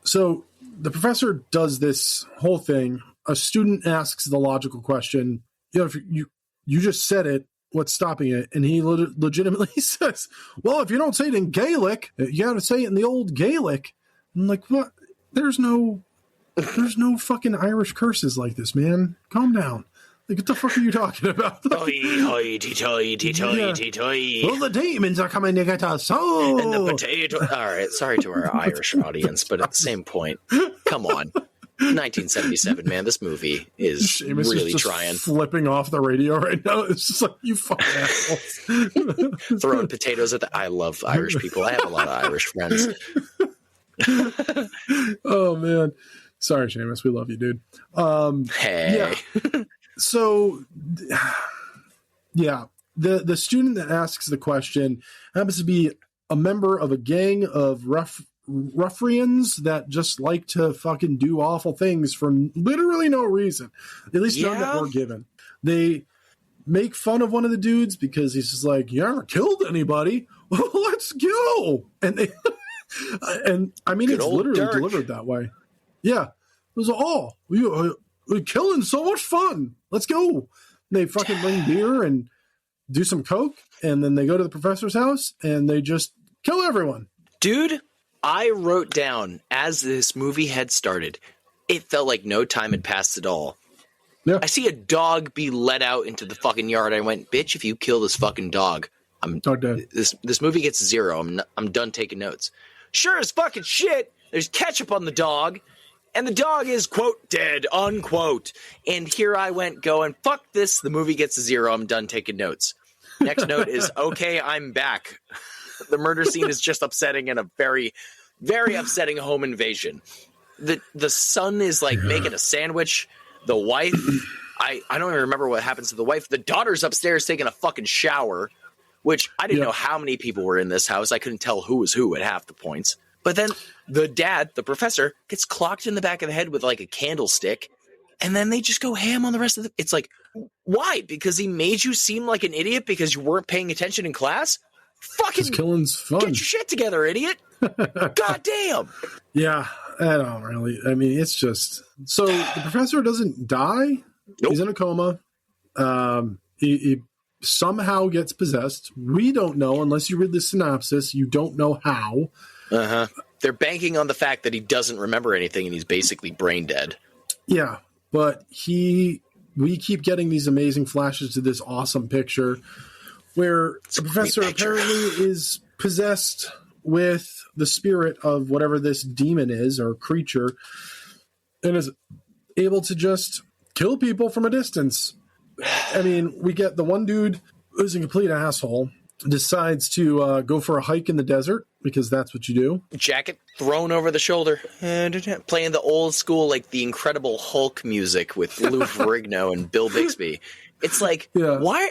So the professor does this whole thing. A student asks the logical question, if you just said it, what's stopping it? And he legitimately says, well, if you don't say it in Gaelic, you got to say it in the old Gaelic. I'm like, what? There's no fucking Irish curses like this, man. Calm down. Like, what the fuck are you talking about? Well, the demons are coming to get us. Oh! And the potato. All right, sorry to our Irish audience, but at the same point, come on. 1977, man. This movie is Seamus really is just trying. Flipping off the radio right now. It's just like, you fucking assholes. Throwing potatoes at I love Irish people. I have a lot of Irish friends. Oh, man. Sorry, Seamus. We love you, dude. Hey. Yeah. So, yeah, the student that asks the question happens to be a member of a gang of ruffians that just like to fucking do awful things for literally no reason. At least none that we're given. They make fun of one of the dudes because he's just like, you never killed anybody. Well, let's go. And they, and I mean, it's literally delivered that way. Yeah. It was all, we're killing so much fun. Let's go. They fucking bring beer and do some coke, and then they go to the professor's house and they just kill everyone. Dude, I wrote down as this movie had started, it felt like no time had passed at all. Yeah. I see a dog be let out into the fucking yard. I went, bitch, if you kill this fucking dog, I'm dead. This movie gets 0. I'm done taking notes. Sure as fucking shit, there's ketchup on the dog. And the dog is, quote, dead, unquote. And here I went going, fuck this. The movie gets 0. I'm done taking notes. Next note is, okay, I'm back. The murder scene is just upsetting and a very, very upsetting home invasion. The son is like making a sandwich. The wife, I don't even remember what happens to the wife. The daughter's upstairs taking a fucking shower, which I didn't know how many people were in this house. I couldn't tell who was who at half the points. But then the dad, the professor, gets clocked in the back of the head with like a candlestick, and then they just go ham on the rest of the... It's like, why? Because he made you seem like an idiot because you weren't paying attention in class? Fucking killing's fun. Get your shit together, idiot. God damn. Yeah, I don't really... I mean, it's just... So the professor doesn't die. Nope. He's in a coma. He somehow gets possessed. We don't know, unless you read the synopsis. You don't know how. Uh-huh. They're banking on the fact that he doesn't remember anything and he's basically brain dead. Yeah, but we keep getting these amazing flashes to this awesome picture where the professor apparently is possessed with the spirit of whatever this demon is or creature and is able to just kill people from a distance. I mean, we get the one dude who's a complete asshole, decides to go for a hike in the desert because that's what you do. Jacket thrown over the shoulder, playing the old school, like the Incredible Hulk music with Lou Ferrigno and Bill Bixby. It's like, why?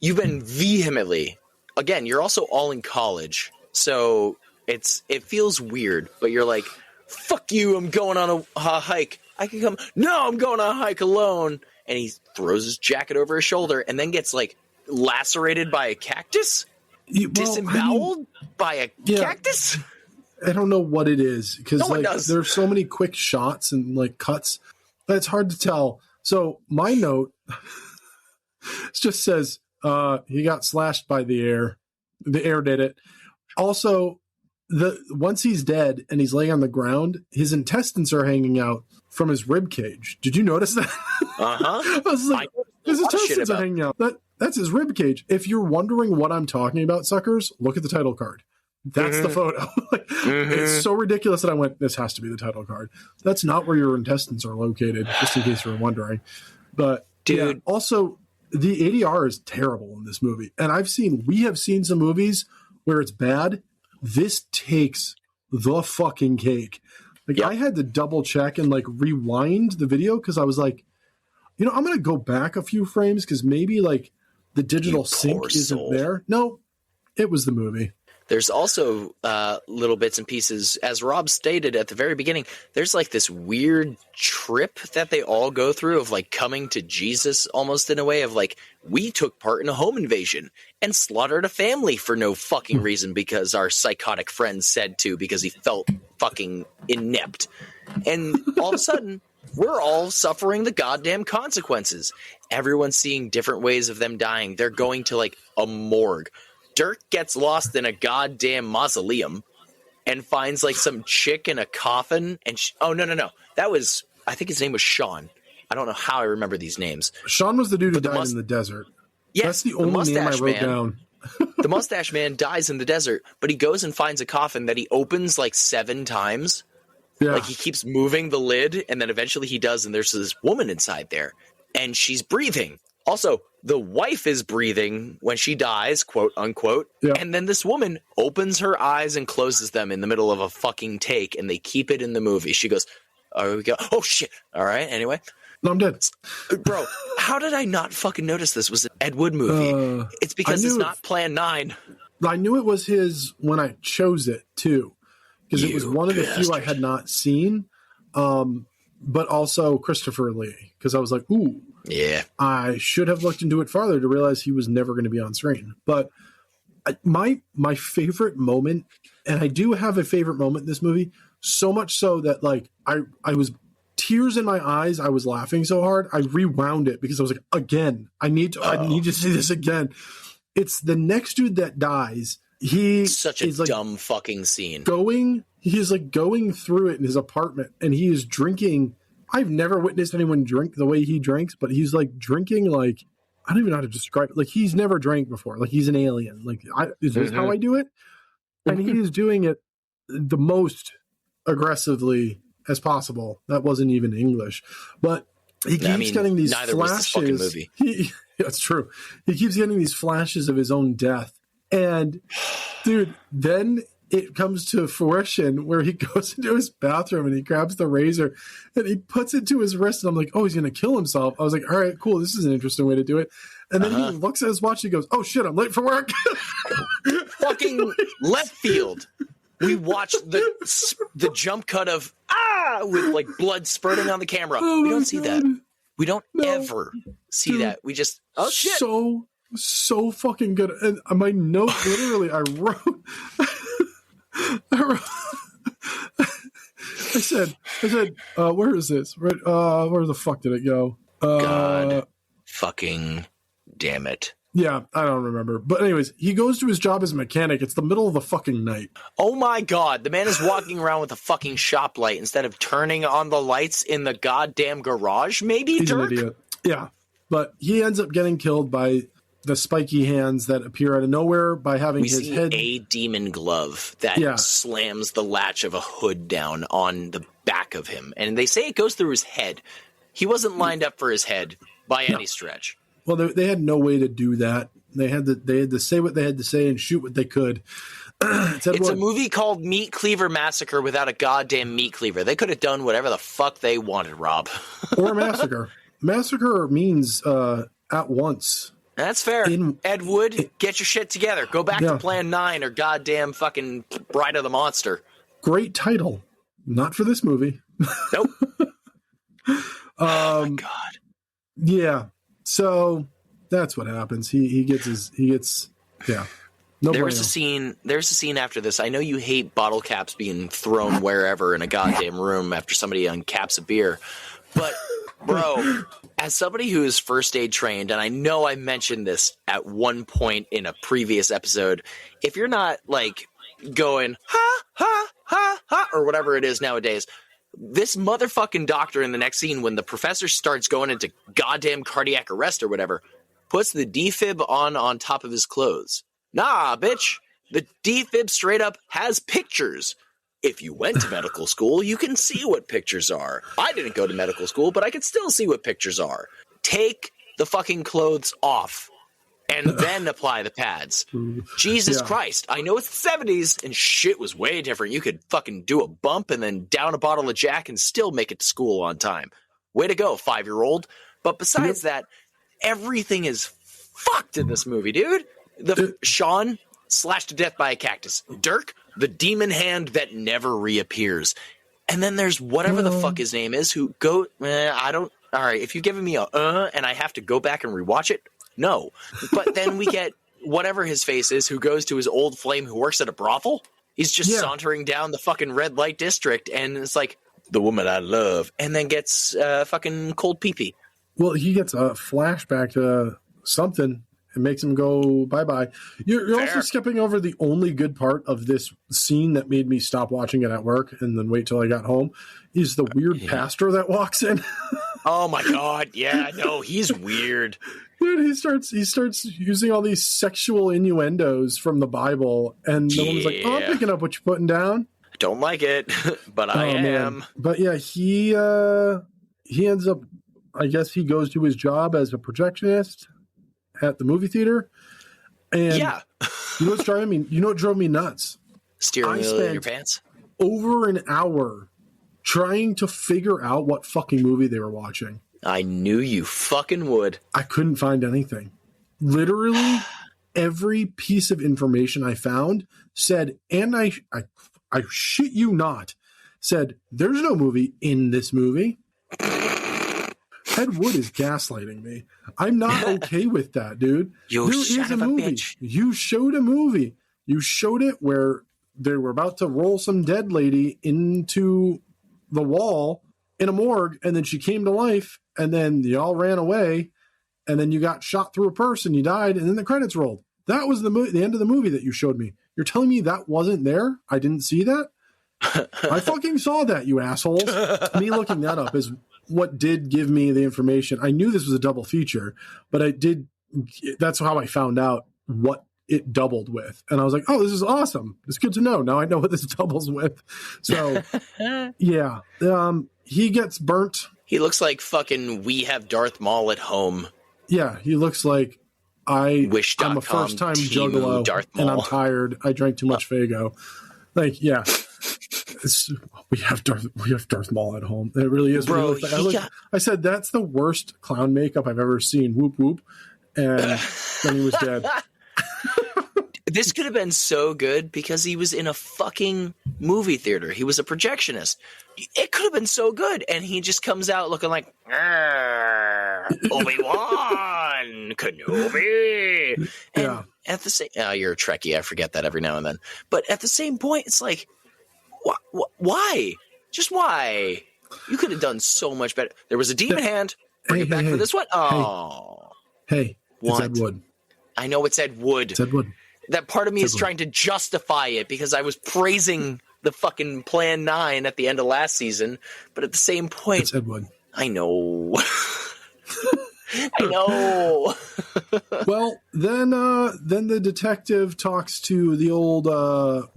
You've been vehemently, again, you're also all in college, so it feels weird, but you're like, fuck you, I'm going on a hike. I can come. No, I'm going on a hike alone. And he throws his jacket over his shoulder and then gets like lacerated by a cactus? Disemboweled by a cactus? I don't know what it is because there's so many quick shots and like cuts that it's hard to tell. So my note just says he got slashed by the air. The air did it. Also, once he's dead and he's laying on the ground, his intestines are hanging out from his rib cage. Did you notice that? I was like, his intestines are hanging out. That's his rib cage. If you're wondering what I'm talking about, suckers, look at the title card. That's the photo. It's so ridiculous that I went, this has to be the title card. That's not where your intestines are located, just in case you were wondering. But dude, also the ADR is terrible in this movie. And we have seen some movies where it's bad. This takes the fucking cake. I had to double check and like rewind the video because I was like, I'm going to go back a few frames because maybe like the digital sync isn't there. No, it was the movie. There's also little bits and pieces, as Rob stated at the very beginning, there's like this weird trip that they all go through of like coming to Jesus almost in a way of like, we took part in a home invasion and slaughtered a family for no fucking reason because our psychotic friend said to because he felt fucking inept. And all of a sudden, we're all suffering the goddamn consequences. Everyone's seeing different ways of them dying. They're going to like a morgue. Dirk gets lost in a goddamn mausoleum and finds like some chick in a coffin. And no. That was, I think his name was Sean. I don't know how I remember these names. Sean was the dude who died in the desert. Yes, that's the only name I wrote down. The mustache man dies in the desert, but he goes and finds a coffin that he opens like 7 times. Yeah. Like he keeps moving the lid, and then eventually he does, and there's this woman inside there, and she's breathing. Also, the wife is breathing when she dies, quote unquote. Yeah. And then this woman opens her eyes and closes them in the middle of a fucking take, and they keep it in the movie. She goes, "Oh, we go. Oh shit! All right. Anyway, no, I'm dead, bro. How did I not fucking notice this was an Ed Wood movie? It's because it's not Plan 9. I knew it was his when I chose it too, because it was one of the few I had not seen. But also Christopher Lee, because I was like, ooh. Yeah, I should have looked into it farther to realize he was never going to be on screen. But my favorite moment, and I do have a favorite moment in this movie, so much so that like I was tears in my eyes. I was laughing so hard. I rewound it because I was like, again, I need to see this again. It's the next dude that dies. Such a dumb fucking scene. He's like going through it in his apartment, and he is drinking. I've never witnessed anyone drink the way he drinks, but he's like drinking like, I don't even know how to describe it. Like he's never drank before. Like he's an alien. Like is this how I do it? And he is doing it the most aggressively as possible. That wasn't even English, but he keeps getting these flashes. Was this fucking movie. That's true. He keeps getting these flashes of his own death. And dude, then it comes to fruition where he goes into his bathroom and he grabs the razor and he puts it to his wrist. And I'm like, oh, he's going to kill himself. I was like, all right, cool. This is an interesting way to do it. And then he looks at his watch and he goes, oh shit, I'm late for work. Fucking left field. We watched the jump cut of with like blood spurting on the camera. We don't see that. We don't ever see that. We just shit. So fucking good. And my note literally I wrote I said, where is this? Where the fuck did it go? God fucking damn it. Yeah, I don't remember. But anyways, he goes to his job as a mechanic. It's the middle of the fucking night. Oh my God. The man is walking around with a fucking shop light instead of turning on the lights in the goddamn garage. Maybe he's an idiot. Yeah. But he ends up getting killed by the spiky hands that appear out of nowhere by having his head. A demon glove that slams the latch of a hood down on the back of him. And they say it goes through his head. He wasn't lined up for his head by any stretch. Well, they had no way to do that. They had to say what they had to say and shoot what they could. It's a movie called Meat Cleaver Massacre without a goddamn meat cleaver. They could have done whatever the fuck they wanted, Rob. Or massacre. Massacre means at once. That's fair. Ed Wood, get your shit together. Go back to Plan 9 or goddamn fucking Bride of the Monster. Great title. Not for this movie. Nope. Oh my God. Yeah. So That's what happens. He gets yeah. No There's a scene after this. I know you hate bottle caps being thrown wherever in a goddamn room after somebody uncaps a beer. But, bro, as somebody who is first aid trained, and I know I mentioned this at one point in a previous episode, if you're not, like, going, ha, ha, ha, ha, or whatever it is nowadays, this motherfucking doctor in the next scene, when the professor starts going into goddamn cardiac arrest or whatever, puts the defib on top of his clothes. Nah, bitch. The defib straight up has pictures. If you went to medical school, you can see what pictures are. I didn't go to medical school, but I can still see what pictures are. Take the fucking clothes off and then apply the pads. Jesus Christ. I know it's the 70s and shit was way different. You could fucking do a bump and then down a bottle of Jack and still make it to school on time. Way to go, 5-year-old. But besides that, everything is fucked in this movie, dude. Sean slashed to death by a cactus. Dirk, the demon hand that never reappears. And then there's whatever the fuck his name is who I don't. All right, if you're giving me and I have to go back and rewatch it, no. But then we get whatever his face is who goes to his old flame who works at a brothel. He's just sauntering down the fucking red light district and it's like, the woman I love, and then gets fucking cold pee-pee. Well, he gets a flashback to something. It makes him go bye-bye. You're also skipping over the only good part of this scene that made me stop watching it at work and then wait till I got home is the weird pastor that walks in. Oh my God. Yeah, no, he's weird. Dude, he starts using all these sexual innuendos from the Bible and the woman's like, oh, I'm picking up what you're putting down. I don't like it, but I am. Man. But yeah, he ends up, I guess he goes to his job as a projectionist at the movie theater. And you know what's driving me? You know what drove me nuts? Steering wheel in your pants? Over an hour trying to figure out what fucking movie they were watching. I knew you fucking would. I couldn't find anything. Literally every piece of information I found said, and I shit you not, said, there's no movie in this movie. Ed Wood is gaslighting me. I'm not okay with that, dude. There is a movie. Bitch. You showed a movie. You showed it where they were about to roll some dead lady into the wall in a morgue, and then she came to life, and then you all ran away, and then you got shot through a purse, and you died, and then the credits rolled. That was the end of the movie that you showed me. You're telling me that wasn't there? I didn't see that? I fucking saw that, you assholes. Me looking that up is what did give me the information. I knew this was a double feature, but that's how I found out what it doubled with. And I was like, oh, this is awesome. It's good to know. Now I know what this doubles with. So, yeah. He gets burnt. He looks like fucking We Have Darth Maul at home. Yeah, he looks like I'm a first-time juggalo, and I'm tired. I drank too much Faygo. Like, yeah. We have Darth Maul at home. It really is. Bro, I said, that's the worst clown makeup I've ever seen. Whoop, whoop. And then he was dead. This could have been so good because he was in a fucking movie theater. He was a projectionist. It could have been so good. And he just comes out looking like, Obi-Wan Kenobi. And at the same, you're a Trekkie. I forget that every now and then. But at the same point, it's like, why? Just why? You could have done so much better. There was a demon hand. Bring it back for this one. Oh. Hey, it's Ed Wood. I know it's Ed Wood. It's Ed Wood. That part of me is trying to justify it because I was praising the fucking Plan 9 at the end of last season. But at the same point, it's Ed Wood. I know. I know. Well, then the detective talks to the old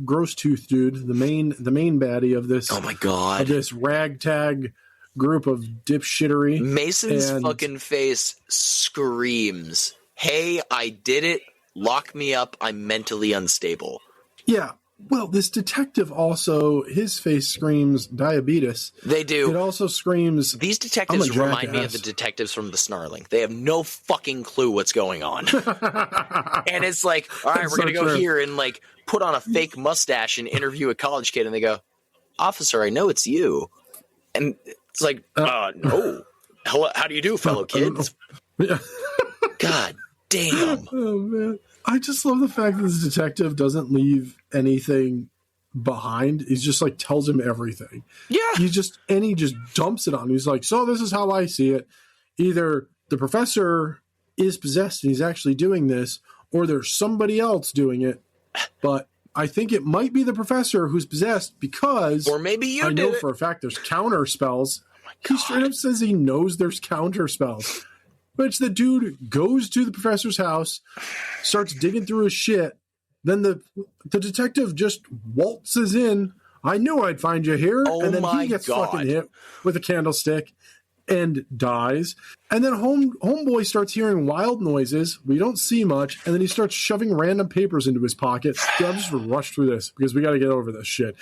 gross tooth dude, the main baddie of this. Oh my God. Of this ragtag group of dipshittery. Mason's fucking face screams, "Hey, I did it. Lock me up. I'm mentally unstable." Yeah. Well, this detective also, his face screams diabetes. They do. It also screams... These detectives remind me of the detectives from The Snarling. They have no fucking clue what's going on. And it's like, all right, we're going to go here and like put on a fake mustache and interview a college kid. And they go, "Officer, I know it's you." And it's like, no. Hello, how do you do, fellow kids? God damn. Oh, man. I just love the fact that this detective doesn't leave anything behind. He's just like tells him everything. Yeah. He just dumps it on him. He's like, so this is how I see it. Either the professor is possessed and he's actually doing this, or there's somebody else doing it. But I think it might be the professor who's possessed because, or maybe you I did know it. For a fact there's counter spells. He straight up says he knows there's counter spells. Which the dude goes to the professor's house, starts digging through his shit. Then the detective just waltzes in. I knew I'd find you here. Oh, and then my he gets God. fucking hit with a candlestick and dies. And then homeboy starts hearing wild noises. We don't see much. And then he starts shoving random papers into his pocket. I'll just rush through this because we got to get over this shit.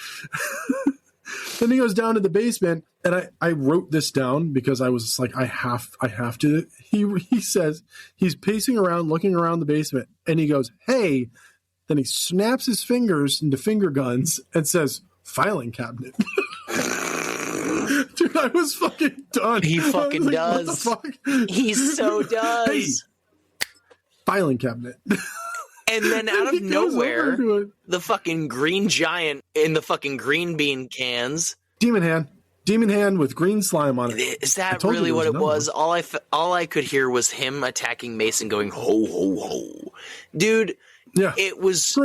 Then he goes down to the basement, and I wrote this down because I was like, I have to. He says he's pacing around, looking around the basement, and he goes, hey. Then he snaps his fingers into finger guns and says, filing cabinet. Dude, I was fucking done. He fucking like, does. What the fuck? He so does. Hey, filing cabinet. And then out of nowhere, the fucking green giant in the fucking green bean cans. Demon hand with green slime on it. Is that really what it was? All I could hear was him attacking Mason going, ho, ho, ho. Dude, yeah. It was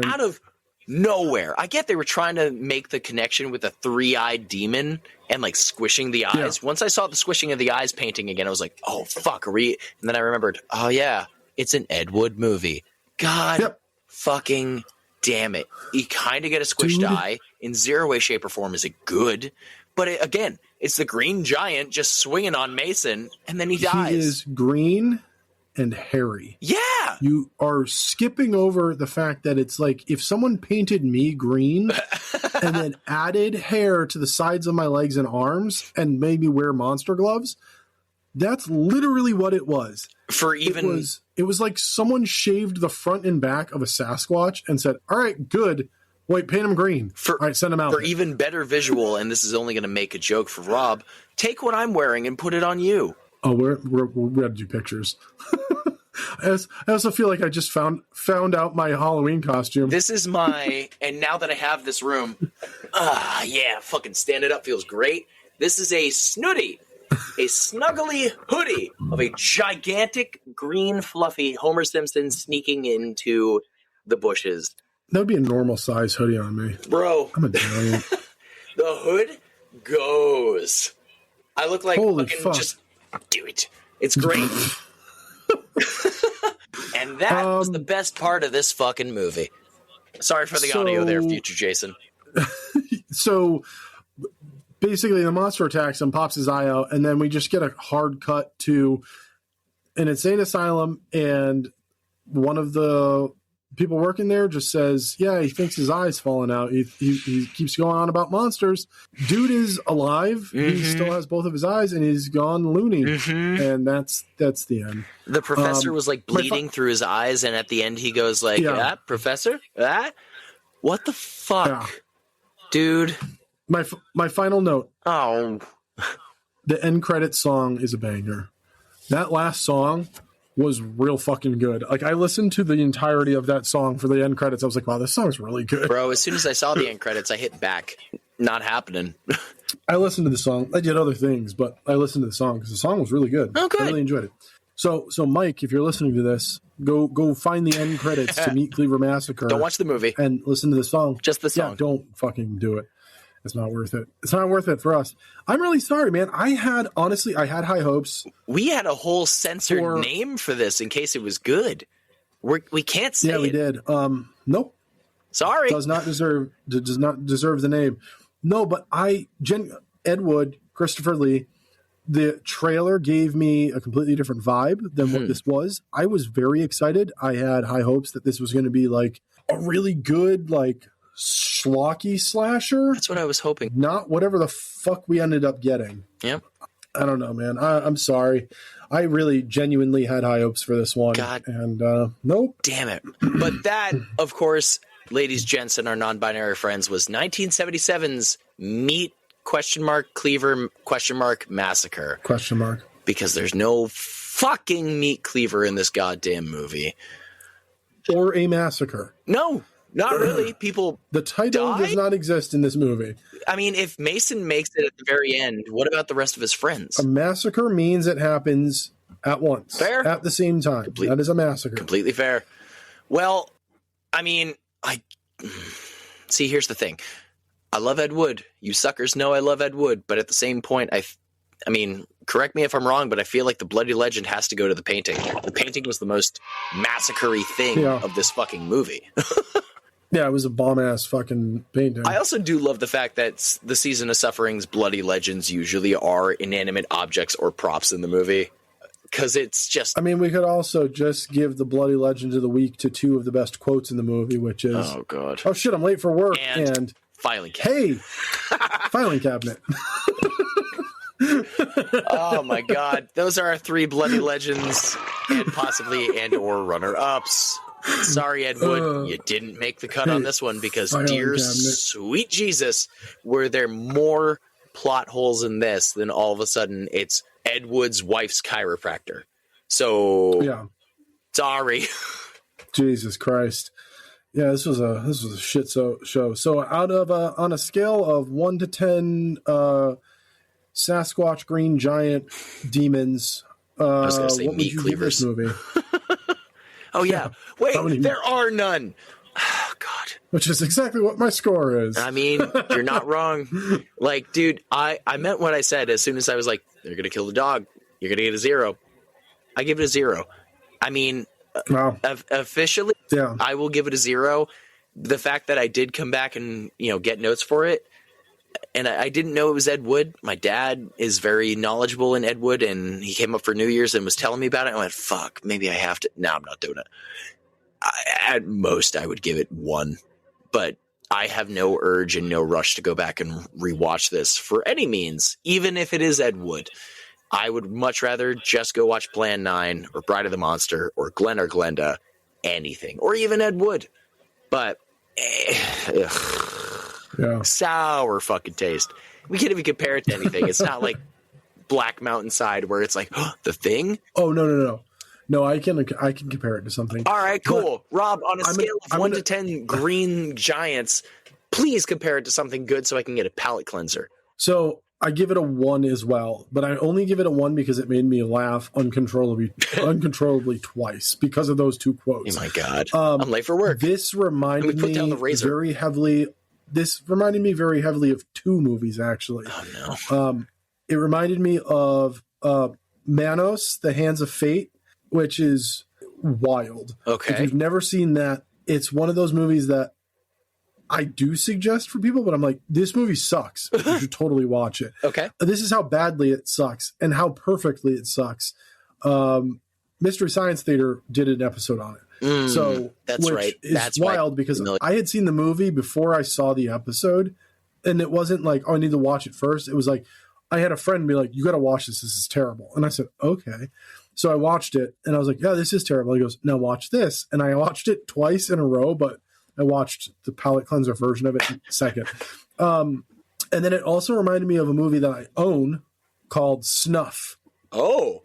out of nowhere. I get they were trying to make the connection with a 3-eyed demon and like squishing the eyes. Yeah. Once I saw the squishing of the eyes painting again, I was like, oh, fuck, are we? And then I remembered, oh, yeah, it's an Ed Wood movie. God fucking damn it. You kind of get a squished eye. In zero way, shape, or form is it good. But again, it's the green giant just swinging on Mason, and then he dies. He is green and hairy. Yeah. You are skipping over the fact that it's like if someone painted me green and then added hair to the sides of my legs and arms and made me wear monster gloves, that's literally what it was. It was like someone shaved the front and back of a Sasquatch and said, all right, good. Wait, paint him green. All right, send him out. For even better visual, and this is only going to make a joke for Rob, take what I'm wearing and put it on you. Oh, we're going to do pictures. I also feel like I just found out my Halloween costume. This is and now that I have this room, yeah, fucking stand it up feels great. This is a snuggly hoodie of a gigantic green fluffy Homer Simpson sneaking into the bushes. That would be a normal size hoodie on me. Bro. I'm a giant. The hood goes. I look like Holy fucking fuck. Just do it. It's great. And that was the best part of this fucking movie. Sorry for the audio there, future Jason. So basically the monster attacks him, pops his eye out, and then we just get a hard cut to an insane asylum, and one of the people working there just says, yeah, he thinks his eye's falling out. He keeps going on about monsters. Dude is alive. Mm-hmm. He still has both of his eyes, and he's gone loony. Mm-hmm. And that's the end. The professor was like bleeding through his eyes, and at the end he goes like, professor? What the fuck? Dude. My final note. Oh. The end credits song is a banger. That last song was real fucking good. Like, I listened to the entirety of that song for the end credits. I was like, wow, this song's really good. Bro, as soon as I saw the end credits, I hit back. Not happening. I listened to the song. I did other things, but I listened to the song because the song was really good. Oh, good. I really enjoyed it. So Mike, if you're listening to this, go find the end credits to Meat Cleaver Massacre. Don't watch the movie. And listen to the song. Just the song. Yeah, don't fucking do it. It's not worth it. It's not worth it for us. I'm really sorry, man. I had high hopes. We had a whole censored name for this in case it was good. We can't say it. Yeah, we did. Nope. Sorry. Does not deserve the name. No, but Ed Wood, Christopher Lee, the trailer gave me a completely different vibe than what this was. I was very excited. I had high hopes that this was going to be like a really good, like, schlocky slasher. That's what I was hoping. Not whatever the fuck we ended up getting. Yep. I don't know, man. I'm sorry. I really genuinely had high hopes for this one. God. And nope. Damn it. But that, of course, ladies, gents, and our non-binary friends, was 1977's MEATCLEAVER ? Massacre. ? Question mark. Because there's no fucking meat cleaver in this goddamn movie. Or a massacre. No, not really. People The title does not exist in this movie. I mean, if Mason makes it at the very end, what about the rest of his friends? A massacre means it happens at once. Fair. At the same time. That is a massacre. Completely fair. Well, I mean, see, here's the thing. I love Ed Wood. You suckers know I love Ed Wood. But at the same point, I mean, correct me if I'm wrong, but I feel like the bloody legend has to go to the painting. The painting was the most massacre-y thing of this fucking movie. Yeah, it was a bomb-ass fucking painting. I also do love the fact that the Season of Suffering's bloody legends usually are inanimate objects or props in the movie. Because it's just... I mean, we could also just give the bloody legend of the week to two of the best quotes in the movie, which is... Oh, God. Oh, shit, I'm late for work. And filing cabinet. Hey! Filing cabinet. Oh, my God. Those are our three bloody legends and possibly or runner-ups. Sorry, Ed Wood, you didn't make the cut on this one because, dear sweet Jesus, were there more plot holes in this than all of a sudden it's Ed Wood's wife's chiropractor. So, sorry. Jesus Christ. Yeah, this was a shit show. So out of on a scale of 1 to 10 Sasquatch green giant demons, I was going to say what meat would you give this cleavers. movie? Oh, yeah. Wait, there are none. Oh, God. Which is exactly what my score is. I mean, you're not wrong. Like, dude, I meant what I said as soon as I was like, they're going to kill the dog. You're going to get a 0. I give it a 0. I mean, officially, I will give it a 0. The fact that I did come back and, get notes for it, and I didn't know it was Ed Wood. My dad is very knowledgeable in Ed Wood, and he came up for New Year's and was telling me about it. I went, fuck, maybe I have to. No, I'm not doing it. At most, I would give it 1. But I have no urge and no rush to go back and rewatch this for any means, even if it is Ed Wood. I would much rather just go watch Plan 9 or Bride of the Monster or Glenn or Glenda, anything, or even Ed Wood. But, sour fucking taste. We can't even compare it to anything. It's not like Black Mountainside where it's like, The Thing? Oh, no. No, I can compare it to something. All right, cool. But Rob, on a scale of 1 to 10 green giants, please compare it to something good so I can get a palate cleanser. So I give it a 1 as well, but I only give it a 1 because it made me laugh uncontrollably twice because of those two quotes. Oh my God. I'm late for work. This reminded me very heavily. This reminded me very heavily of 2 movies, actually. Oh no. It reminded me of Manos, The Hands of Fate, which is wild. Okay. If you've never seen that, it's one of those movies that I do suggest for people, but I'm like, this movie sucks. You should totally watch it. Okay. This is how badly it sucks and how perfectly it sucks. Mystery Science Theater did an episode on it. So that's right. That's wild because I had seen the movie before I saw the episode, and it wasn't like, oh, I need to watch it first. It was like, I had a friend be like, you got to watch this. This is terrible. And I said, okay. So I watched it and I was like, yeah, this is terrible. He goes, now watch this. And I watched it twice in a row, but I watched the palate cleanser version of it second. And then it also reminded me of a movie that I own called Snuff. Oh.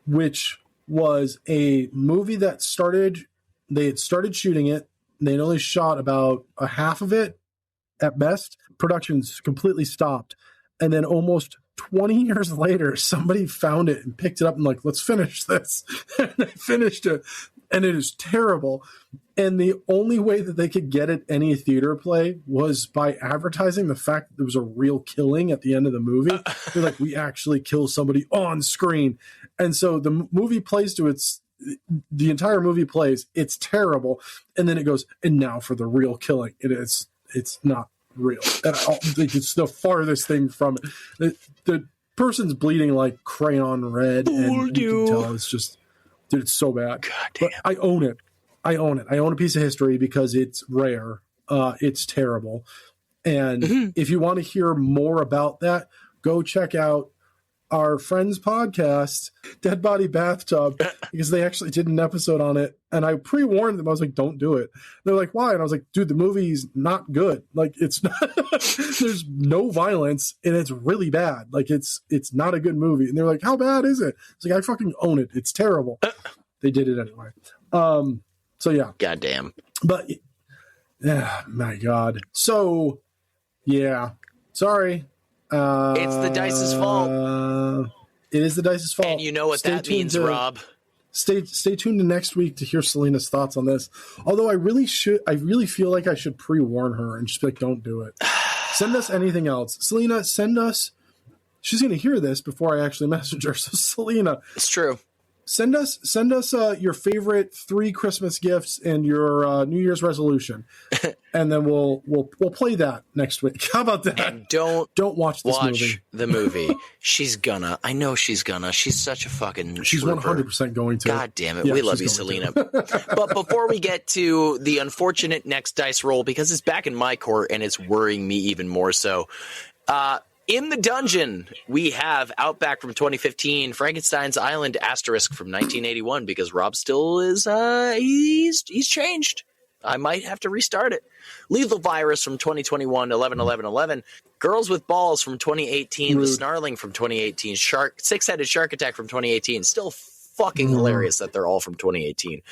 Which was a movie that they had started shooting it. And they'd only shot about a half of it at best. Productions completely stopped. And then almost 20 years later, somebody found it and picked it up and like, let's finish this. And they finished it. And it is terrible. And the only way that they could get it any theater play was by advertising the fact that there was a real killing at the end of the movie. They're like, we actually kill somebody on screen. And so the movie plays to the entire movie plays. It's terrible. And then it goes, and now for the real killing. It's not real at all. It's the farthest thing from it. The person's bleeding like crayon red, and you can tell it's just, dude, it's so bad. God damn. But I own it. I own a piece of history because it's rare. It's terrible. And if you want to hear more about that, go check out our friend's podcast, Dead Body Bathtub, because they actually did an episode on it. And I pre-warned them. I was like, don't do it. They're like, why? And I was like, dude, the movie's not good. Like, it's not, there's no violence and it's really bad. Like, it's not a good movie. And they're like, how bad is it? It's like, I fucking own it. It's terrible. They did it anyway. So yeah. Goddamn. But, yeah, my God. So, yeah. Sorry. It's the Dice's fault. It is the Dice's fault. And you know what that means, Rob. Stay tuned to next week to hear Selena's thoughts on this. Although I really feel like I should pre-warn her and just be like, don't do it. Send us anything else. Selena, send us. She's going to hear this before I actually message her. So Selena. It's true. Send us your favorite 3 Christmas gifts and your New Year's resolution, and then we'll play that next week. How about that? And don't watch this movie. The movie. She's gonna. I know she's gonna. She's such a fucking. She's 100% going to. God damn it! Yeah, we love you, Selena. But before we get to the unfortunate next dice roll, because it's back in my court and it's worrying me even more so. In the dungeon, we have Outback from 2015, Frankenstein's Island asterisk from 1981, because Rob still is, he's changed. I might have to restart it. Lethal Virus from 2021, 11-11-11. Girls with Balls from 2018, The Snarling from 2018, Six-Headed Shark Attack from 2018. Still fucking hilarious that they're all from 2018.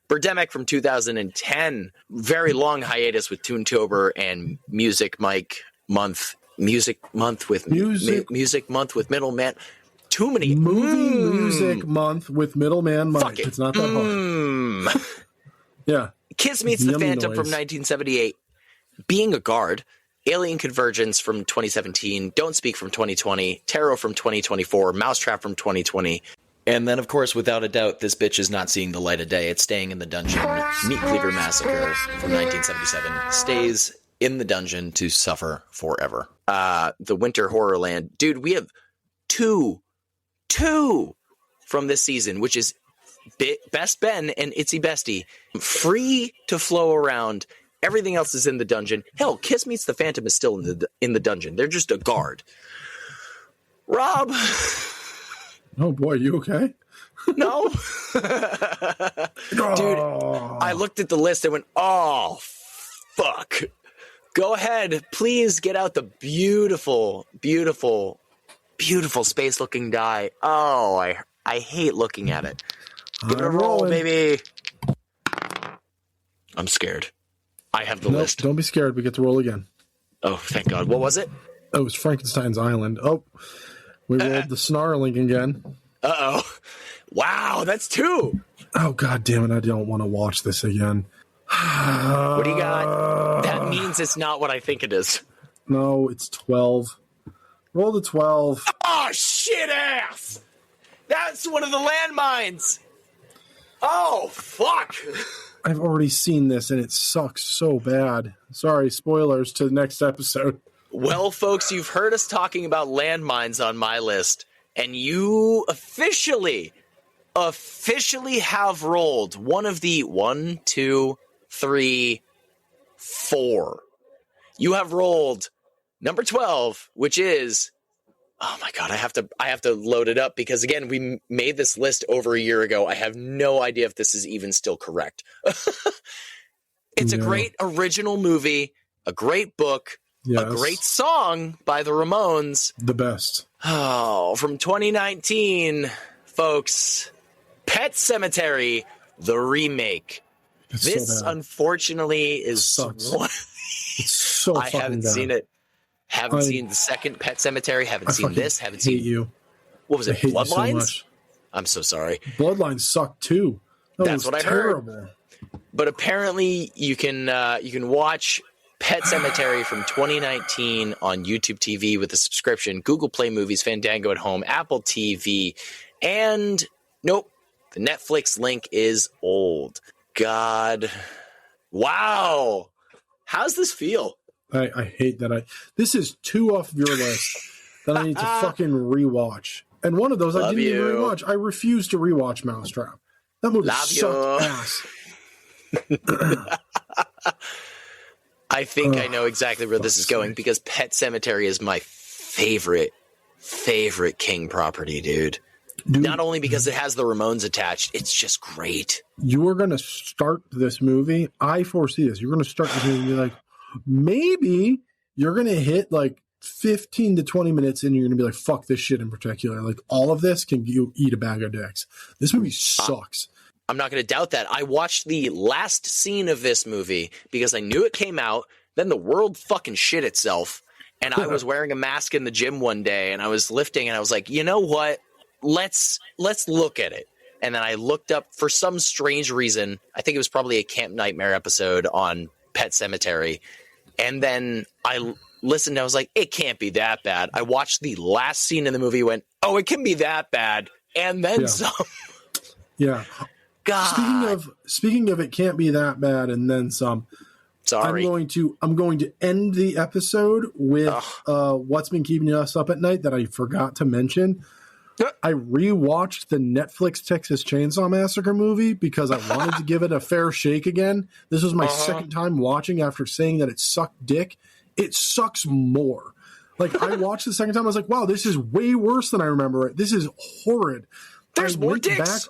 Birdemic from 2010. Very long hiatus with Toontober and Music Month with Middleman. Too many Music Month with Middleman Mike. Fuck it. It's not that hard. Yeah. Kiss Meets the Phantom from 1978. Being a Guard. Alien Convergence from 2017. Don't Speak from 2020. Tarot from 2024. Mousetrap from 2020. And then, of course, without a doubt, this bitch is not seeing the light of day. It's staying in the dungeon. MEATCLEAVER Massacre from 1977 stays in the dungeon to suffer forever. The Winter Horrorland. Dude, we have two from this season, which is Best Ben and Itsy Bestie. Free to flow around. Everything else is in the dungeon. Hell, Kiss Meets the Phantom is still in the dungeon. They're just a guard. Rob. Oh boy, you okay? No. Dude, I looked at the list and went, oh, fuck. Go ahead. Please get out the beautiful, beautiful, beautiful space-looking die. Oh, I hate looking at it. Give it a roll, baby. I'm scared. I have the list. Don't be scared. We get to roll again. Oh, thank God. What was it? Oh, it was Frankenstein's Island. Oh, we rolled the Snarling again. Uh-oh. Wow, that's 2. Oh, God damn it. I don't want to watch this again. What do you got? That means it's not what I think it is. No, it's 12. Roll the 12. Oh, shit ass! That's one of the landmines! Oh, fuck! I've already seen this, and it sucks so bad. Sorry, spoilers to the next episode. Well, folks, you've heard us talking about landmines on my list, and you officially have rolled one of the 1, 2, 3, 4. You have rolled number 12, which is, oh my God, I have to load it up because again, we made this list over a year ago. I have no idea if this is even still correct. It's a great original movie, a great book, a great song by the Ramones. The best. Oh, from 2019, folks, Pet Sematary, the remake. It's this, so bad. Unfortunately, is one. It's so I haven't bad. seen it. Haven't seen the second Pet Sematary. Haven't seen this. Haven't seen you. What was it? Bloodlines? So I'm so sorry. Bloodlines sucked too. That's what I heard. But apparently, you can watch Pet Sematary from 2019 on YouTube TV with a subscription. Google Play Movies, Fandango at Home, Apple TV, and nope, the Netflix link is old. God, wow, how's this feel? I hate that. This is 2 off of your list that I need to fucking rewatch. And one of those I didn't even rewatch. I refuse to rewatch Mousetrap. That movie sucked ass. I think I know exactly where this is going because Pet Sematary is my favorite favorite King property, dude. Not only because it has the Ramones attached, it's just great. You are going to start this movie. I foresee this. You're going to start this movie and be like, maybe you're going to hit like 15 to 20 minutes and you're going to be like, fuck this shit in particular. Like, all of this can you eat a bag of dicks. This movie sucks. I'm not going to doubt that. I watched the last scene of this movie because I knew it came out. Then the world fucking shit itself. And I was wearing a mask in the gym one day and I was lifting and I was like, you know what? Let's look at it. And then I looked up for some strange reason. I think it was probably a Camp Nightmare episode on Pet Sematary. And then I listened and I was like, it can't be that bad. I watched the last scene in the movie, went, oh, it can be that bad. And then some. Yeah. God. Speaking of it can't be that bad and then some. Sorry. I'm going to end the episode with what's been keeping us up at night that I forgot to mention. I rewatched the Netflix Texas Chainsaw Massacre movie because I wanted to give it a fair shake again. This was my second time watching after saying that it sucked dick. It sucks more. Like, I watched the second time, I was like, wow, this is way worse than I remember it. This is horrid. There's more dicks.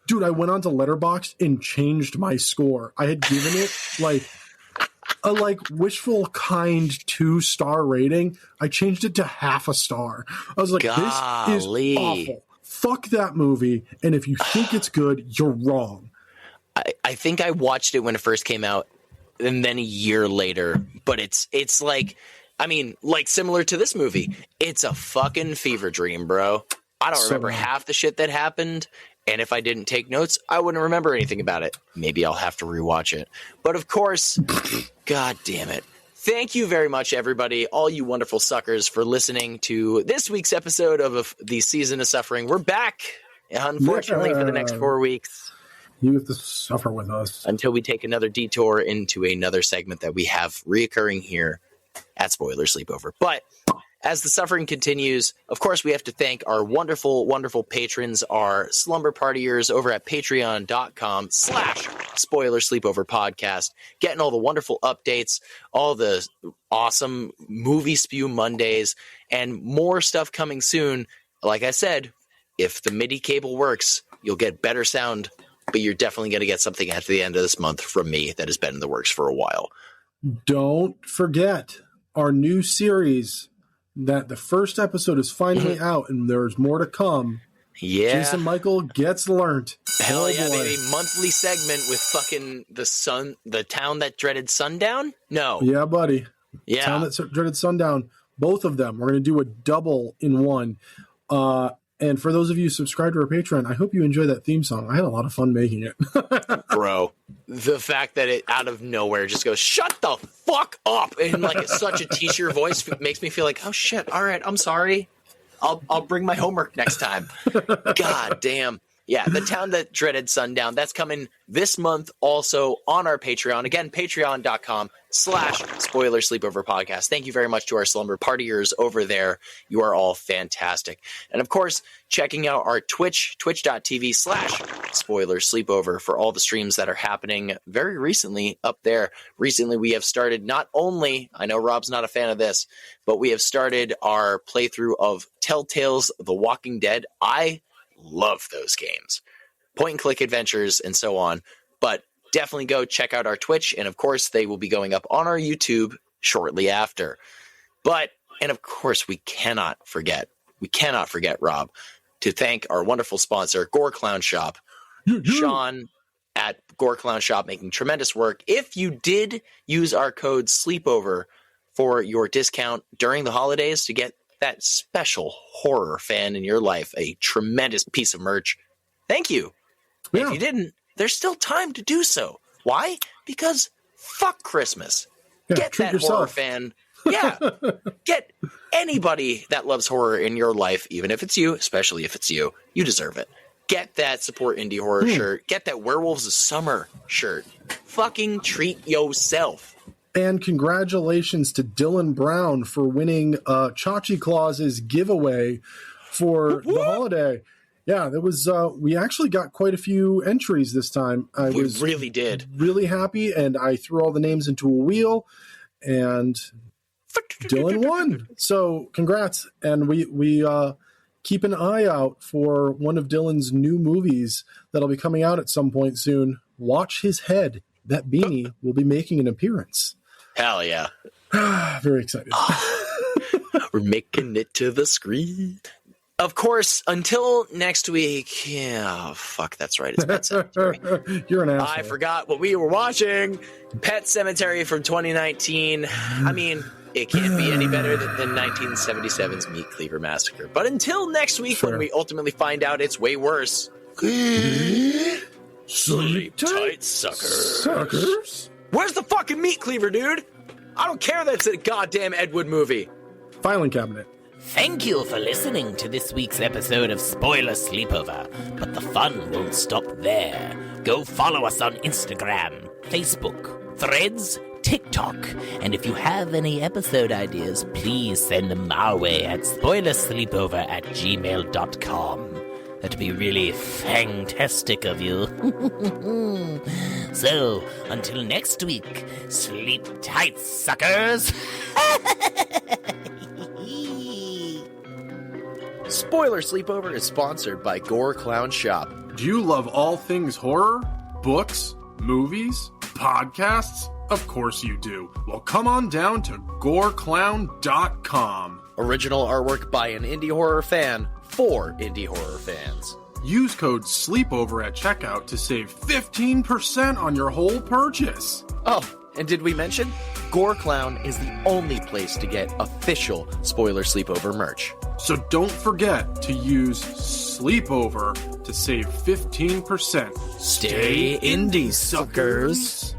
Dude, I went onto Letterboxd and changed my score. I had given it like a wishful kind 2-star rating. I changed it to half a star. I was like, This is awful. Fuck that movie. And if you think it's good, you're wrong. I think I watched it when it first came out and then a year later, but it's like, I mean, like similar to this movie, it's a fucking fever dream, bro. I don't remember half the shit that happened. And if I didn't take notes, I wouldn't remember anything about it. Maybe I'll have to rewatch it. But of course, God damn it. Thank you very much, everybody, all you wonderful suckers, for listening to this week's episode of the Season of Suffering. We're back, unfortunately, for the next 4 weeks. You have to suffer with us. Until we take another detour into another segment that we have reoccurring here at Spoiler Sleepover. But as the suffering continues, of course, we have to thank our wonderful, wonderful patrons, our slumber partiers over at patreon.com/Spoiler Sleepover Podcast, getting all the wonderful updates, all the awesome movie spew Mondays, and more stuff coming soon. Like I said, if the MIDI cable works, you'll get better sound, but you're definitely going to get something at the end of this month from me that has been in the works for a while. Don't forget our new series that the first episode is finally out and there's more to come. Yeah. Jason Michael gets learned. Hell yeah, baby. Monthly segment with fucking the town that dreaded sundown? No. Yeah, buddy. Yeah. Town that dreaded sundown. Both of them. We're going to do a double in one. And for those of you subscribed to our Patreon, I hope you enjoy that theme song. I had a lot of fun making it. Bro, the fact that it out of nowhere just goes, shut the fuck up, in like it's such a teacher voice makes me feel like, oh shit, all right, I'm sorry. I'll bring my homework next time. God damn. Yeah, the town that dreaded sundown. That's coming this month also on our Patreon. Again, patreon.com/Spoiler Sleepover Podcast. Thank you very much to our slumber partiers over there. You are all fantastic. And of course, checking out our Twitch, twitch.tv/Spoiler Sleepover for all the streams that are happening very recently up there. Recently, we have started not only, I know Rob's not a fan of this, but we have started our playthrough of Telltale's The Walking Dead. I love those games, point and click adventures and so on, but definitely go check out our Twitch, and of course they will be going up on our YouTube shortly after. And of course we cannot forget, Rob, to thank our wonderful sponsor, Gore Clown Shop. Sean at Gore Clown Shop making tremendous work. If you did use our code SLEEPOVER for your discount during the holidays to get that special horror fan in your life a tremendous piece of merch, thank you. Yeah. If you didn't, there's still time to do so. Why? Because fuck Christmas. Yeah, get that yourself. Horror fan. Yeah. Get anybody that loves horror in your life, even if it's you, especially if it's you. You deserve it. Get that support indie horror shirt. Get that Werewolves of Summer shirt. Fucking treat yourself. And congratulations to Dylan Brown for winning Chachi Claus's giveaway for the holiday. Yeah, that was. We actually got quite a few entries this time. We really did. Really happy, and I threw all the names into a wheel. And Dylan won. So congrats. And we keep an eye out for one of Dylan's new movies that'll be coming out at some point soon. Watch his head. That beanie will be making an appearance. Hell yeah. Very excited. We're making it to the screen. Of course, until next week. Yeah, fuck, that's right. It's Pet Sematary. You're an asshole. I forgot what we were watching. Pet Sematary from 2019. I mean, it can't be any better than 1977's Meat Cleaver Massacre. But until next week, when we ultimately find out it's way worse. Sleep tight, suckers. Where's the fucking Meat Cleaver, dude? I don't care that it's a goddamn Ed Wood movie. Filing cabinet. Thank you for listening to this week's episode of Spoiler Sleepover, but the fun won't stop there. Go follow us on Instagram, Facebook, Threads, TikTok, and if you have any episode ideas, please send them our way at spoilersleepover@gmail.com. That'd be really fantastic of you. So, until next week, sleep tight, suckers! Spoiler Sleepover is sponsored by Gore Clown Shop. Do you love all things horror? Books? Movies? Podcasts? Of course you do. Well, come on down to goreclown.com. Original artwork by an indie horror fan for indie horror fans. Use code SLEEPOVER at checkout to save 15% on your whole purchase. Oh, and did we mention? Gore Clown is the only place to get official Spoiler Sleepover merch. So don't forget to use Sleepover to save 15%. Stay indie, suckers.